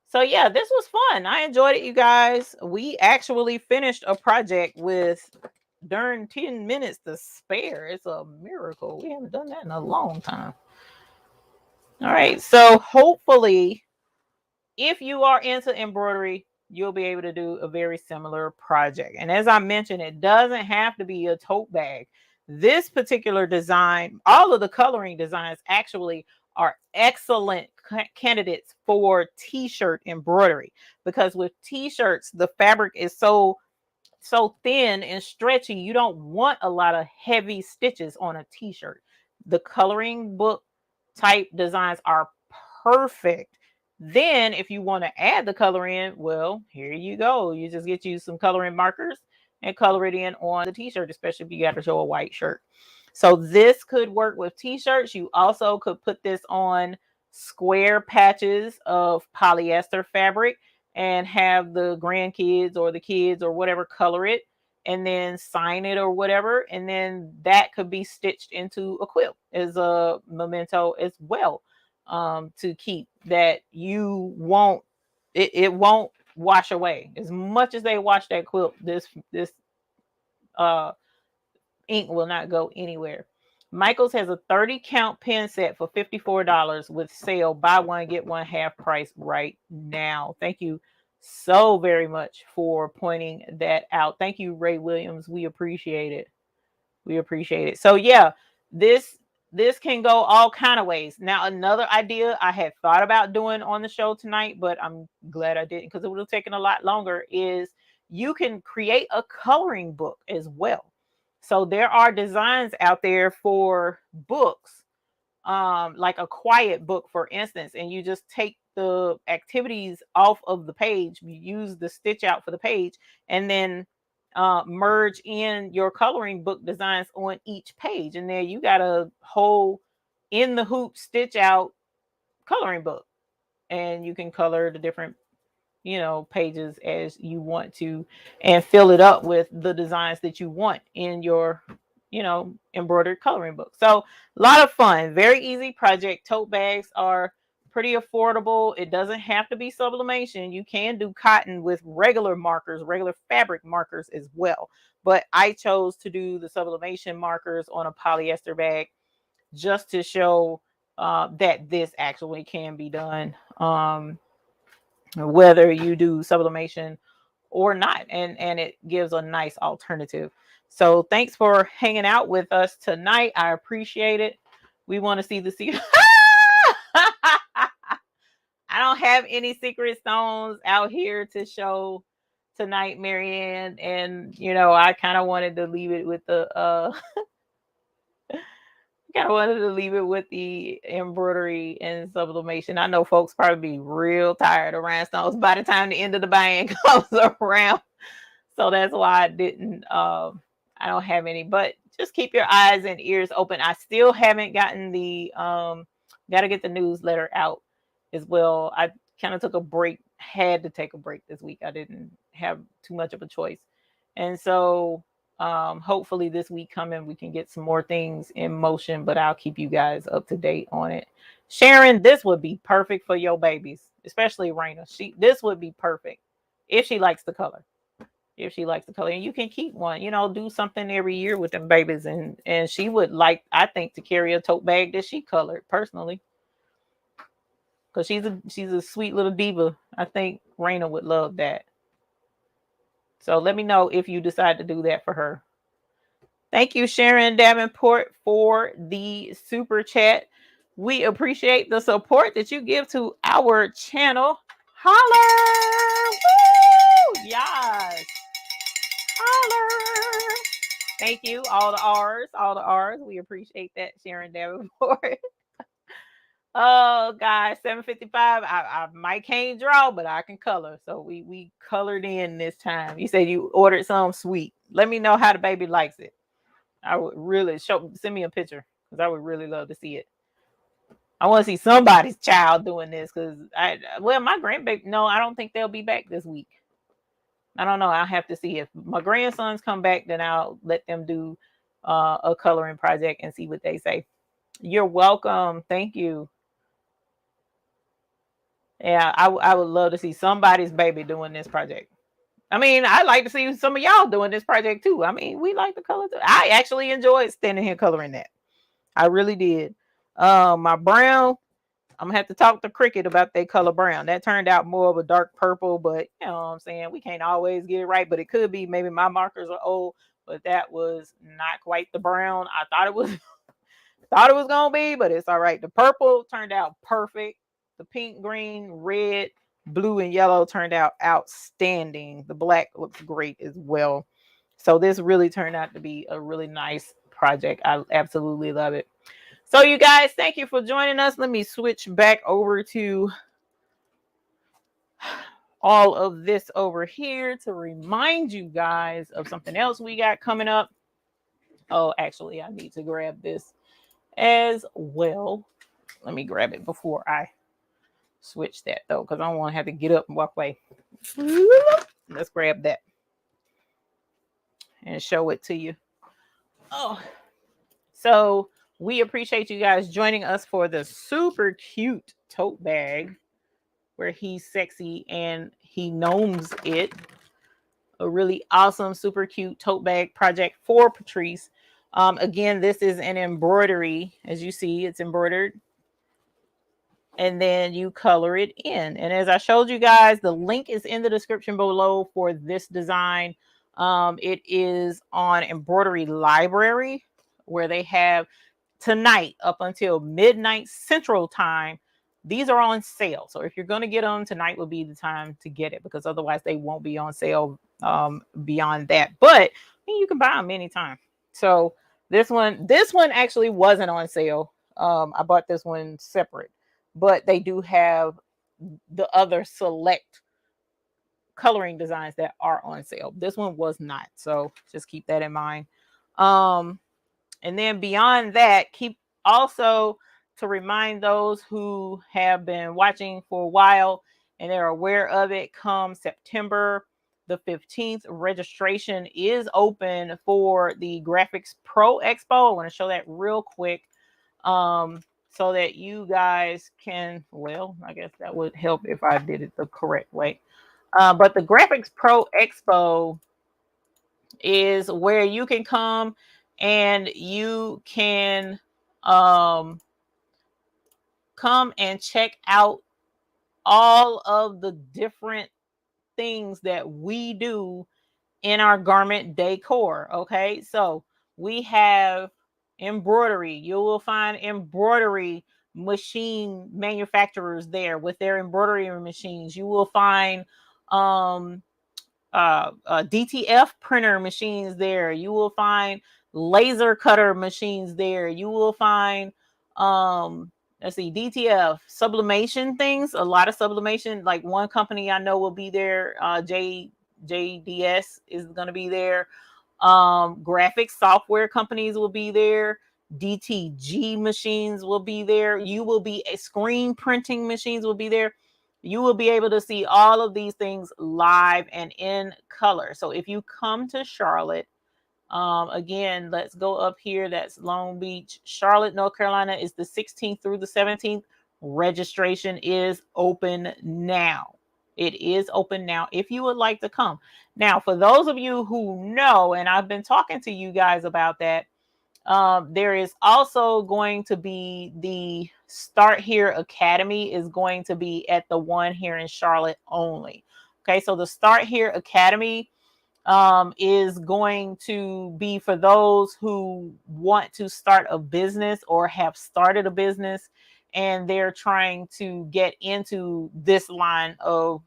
So yeah, this was fun. I enjoyed it, you guys. We actually finished a project with darn 10 minutes to spare. It's a miracle. We haven't done that in a long time. All right, so hopefully, if you are into embroidery, you'll be able to do a very similar project. And as I mentioned, it doesn't have to be a tote bag. This particular design, all of the coloring designs actually are excellent candidates for t-shirt embroidery, because with t-shirts, the fabric is so thin and stretchy. You don't want a lot of heavy stitches on a t-shirt. The coloring book type designs are perfect. Then if you want to add the color in, well, here you go. You just get you some coloring markers and color it in on the t-shirt, especially if you got to show a white shirt. So this could work with t-shirts. You also could put this on square patches of polyester fabric and have the grandkids or the kids or whatever color it and then sign it or whatever. And then that could be stitched into a quilt as a memento as well, to keep that. You won't, it won't wash away. As much as they wash that quilt, this ink will not go anywhere. Michael's has a 30 count pen set for $54 with sale. Buy one, get one half price right now. Thank you so very much for pointing that out. Thank you, Ray Williams. We appreciate it. We appreciate it. So yeah, this can go all kind of ways. Now, another idea I had thought about doing on the show tonight, but I'm glad I didn't because it would have taken a lot longer, is you can create a coloring book as well. So there are designs out there for books, like a quiet book, for instance, and you just take the activities off of the page, you use the stitch out for the page, and then merge in your coloring book designs on each page. And there you got a whole in the hoop stitch out coloring book, and you can color the different pages as you want to and fill it up with the designs that you want in your embroidered coloring book. So a lot of fun, very easy project. Tote bags are pretty affordable. It doesn't have to be sublimation. You can do cotton with regular markers, regular fabric markers as well, but I chose to do the sublimation markers on a polyester bag just to show that this actually can be done, whether you do sublimation or not, and it gives a nice alternative. So thanks for hanging out with us tonight. I appreciate it. We want to see the secret. I don't have any secret stones out here to show tonight, Marianne, and I kind of wanted to leave it with the kind of wanted to leave it with the embroidery and sublimation. I know folks probably be real tired of rhinestones by the time the end of the buying comes around. So that's why I didn't, I don't have any, but just keep your eyes and ears open. I still haven't gotten the, got to get the newsletter out as well. I kind of took a break, had to take a break this week. I didn't have too much of a choice. And so hopefully this week coming, we can get some more things in motion, but I'll keep you guys up to date on it. Sharon, this would be perfect for your babies, especially Raina. This would be perfect if she likes the color. If she likes the color, and you can keep one, do something every year with them babies, and she would like, I think, to carry a tote bag that she colored personally, because she's a sweet little diva. I think Raina would love that. So let me know if you decide to do that for her. Thank you, Sharon Davenport, for the super chat. We appreciate the support that you give to our channel. Holler! Woo! Yes. Holler! Thank you. All the R's. We appreciate that, Sharon Davenport. Oh guys, 7:55. I might can't draw, but I can color. So we colored in this time. You said you ordered some sweet. Let me know how the baby likes it. I would really send me a picture because I would really love to see it. I want to see somebody's child doing this because my grandbaby. No, I don't think they'll be back this week. I don't know. I'll have to see if my grandsons come back. Then I'll let them do a coloring project and see what they say. You're welcome. Thank you. Yeah, I would love to see somebody's baby doing this project. I mean, I like to see some of y'all doing this project too. I mean, we like the color too. I actually enjoyed standing here coloring that. I really did. My brown, I'm gonna have to talk to Cricket about that color brown. That turned out more of a dark purple, but you know what I'm saying? We can't always get it right, but it could be maybe my markers are old, but that was not quite the brown I thought it was thought it was gonna be, but it's all right. The purple turned out perfect. The pink, green, red, blue, and yellow turned out outstanding. The black looks great as well. So this really turned out to be a really nice project. I absolutely love it. So you guys, thank you for joining us. Let me switch back over to all of this over here to remind you guys of something else we got coming up. Oh, actually, I need to grab this as well. Let me grab it before I switch that though, because I don't want to have to get up and walk away. Let's grab that and show it to you. Oh, so we appreciate you guys joining us for the super cute tote bag where he's sexy and he gnomes it. A really awesome, super cute tote bag project for Patrice. Again, this is an embroidery. As you see, it's embroidered. And then you color it in. And as I showed you guys, the link is in the description below for this design. It is on Embroidery Library, where they have tonight up until midnight Central Time. These are on sale. So if you're going to get them, tonight will be the time to get it, because otherwise they won't be on sale beyond that. But I mean, you can buy them anytime. So this one actually wasn't on sale. I bought this one separate, but they do have the other select coloring designs that are on sale. This one was not. So just keep that in mind. And then beyond that, keep also to remind those who have been watching for a while and they're aware of it, come September the 15th, registration is open for the Graphics Pro Expo. I want to show that real quick so that you guys can, well, I guess that would help if I did it the correct way. But the Graphics Pro Expo is where you can come and you can come and check out all of the different things that we do in our garment decor. Okay, so we have embroidery. You will find embroidery machine manufacturers there with their embroidery machines. You will find DTF printer machines there. You will find laser cutter machines there. You will find let's see, DTF sublimation things. A lot of sublimation. Like one company I know will be there. JDS is going to be there. Graphics software companies will be there. DTG machines will be there. You will be screen printing machines will be there. You will be able to see all of these things live and in color. So if you come to Charlotte, again, let's go up here. That's Long Beach. Charlotte, North Carolina is the 16th through the 17th. Registration is open now. It is open now if you would like to come. Now, for those of you who know, and I've been talking to you guys about that, there is also going to be the Start Here Academy is going to be at the one here in Charlotte only. Okay, so the Start Here Academy is going to be for those who want to start a business or have started a business and they're trying to get into this line of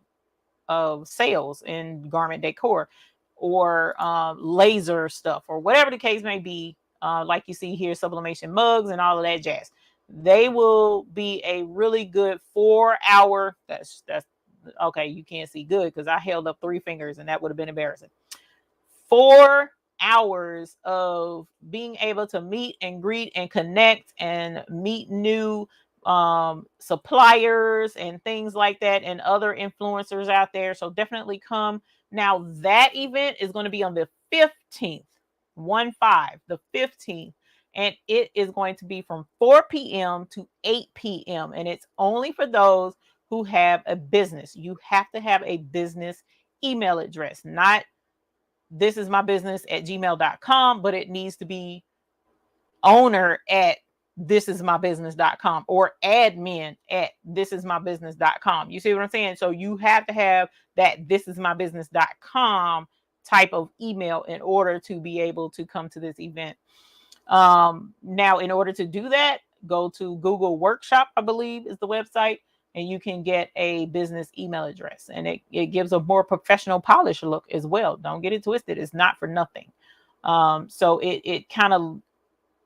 sales in garment decor or laser stuff or whatever the case may be. Like you see here, sublimation mugs and all of that jazz. They will be a really good 4-hour. That's okay. You can't see good because I held up 3 fingers and that would have been embarrassing. 4 hours of being able to meet and greet and connect and meet new suppliers and things like that, and other influencers out there. So definitely come. Now that event is going to be on the 15th, 1/5, the 15th, and it is going to be from 4 p.m. to 8 p.m. and it's only for those who have a business. You have to have a business email address, not this is my business at gmail.com, but it needs to be owner at thisismybusiness.com or admin at thisismybusiness.com. You see what I'm saying? So you have to have that thisismybusiness.com type of email in order to be able to come to this event. Now, in order to do that, go to Google Workshop, I believe is the website, and you can get a business email address, and it gives a more professional, polished look as well. Don't get it twisted. It's not for nothing. So it kind of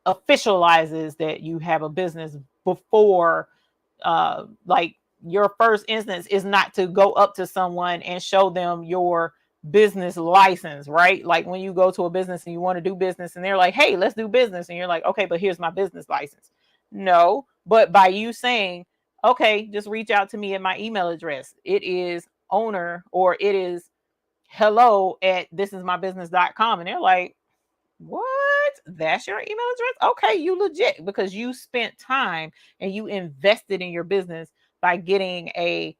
officializes that you have a business before, like your first instance is not to go up to someone and show them your business license, right? Like when you go to a business and you want to do business and they're like, hey, let's do business. And you're like, okay, but here's my business license. No, but by you saying, okay, just reach out to me at my email address. It is owner, or it is hello at thisismybusiness.com. And they're like, what? That's your email address? Okay, you legit, because you spent time and you invested in your business by getting a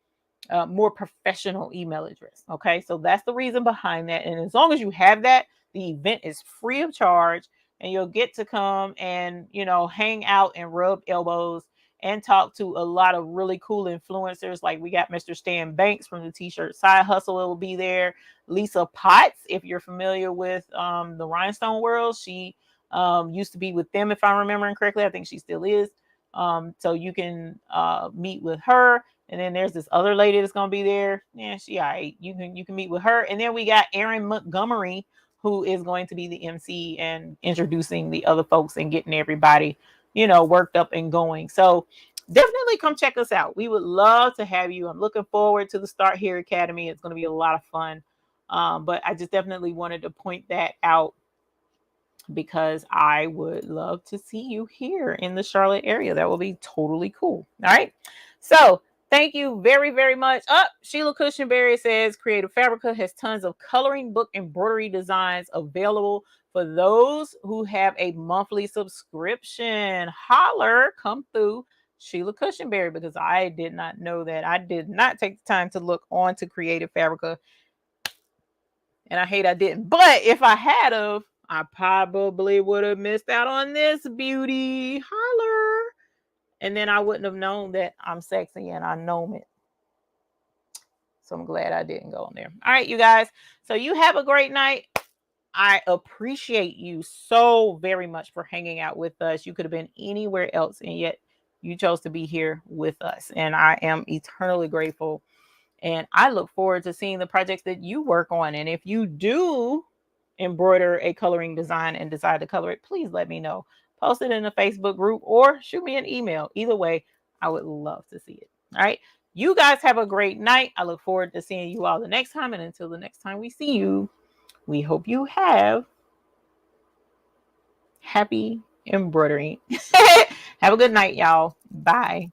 more professional email address. Okay, so that's the reason behind that. And as long as you have that, the event is free of charge, and you'll get to come and, you know, hang out and rub elbows and talk to a lot of really cool influencers. Like we got Mr. Stan Banks from the T-shirt Side Hustle will be there. Lisa Potts, if you're familiar with the Rhinestone World, she used to be with them, if I'm remembering correctly. I think she still is. So you can meet with her. And then there's this other lady that's gonna be there. Yeah, she all right. You can meet with her. And then we got Erin Montgomery, who is going to be the MC and introducing the other folks and getting everybody, you know, worked up and going. So definitely come check us out. We would love to have you. I'm looking forward to the Start Here Academy. It's going to be a lot of fun. But I just definitely wanted to point that out because I would love to see you here in the Charlotte area. That will be totally cool. All right. So thank you very, very much. Sheila Cushionberry says Creative Fabrica has tons of coloring book embroidery designs available for those who have a monthly subscription. Holler, come through Sheila Cushionberry, because I did not know that. I did not take the time to look onto Creative Fabrica, and I hate I didn't. But if I had of, I probably would have missed out on this beauty. Holler. And then I wouldn't have known that I'm sexy and I know it. So I'm glad I didn't go on there. All right, you guys. So you have a great night. I appreciate you so very much for hanging out with us. You could have been anywhere else, and yet you chose to be here with us. And I am eternally grateful. And I look forward to seeing the projects that you work on. And if you do embroider a coloring design and decide to color it, please let me know. Post it in the Facebook group or shoot me an email. Either way, I would love to see it. All right. You guys have a great night. I look forward to seeing you all the next time. And until the next time we see you, we hope you have happy embroidery. Have a good night, y'all. Bye.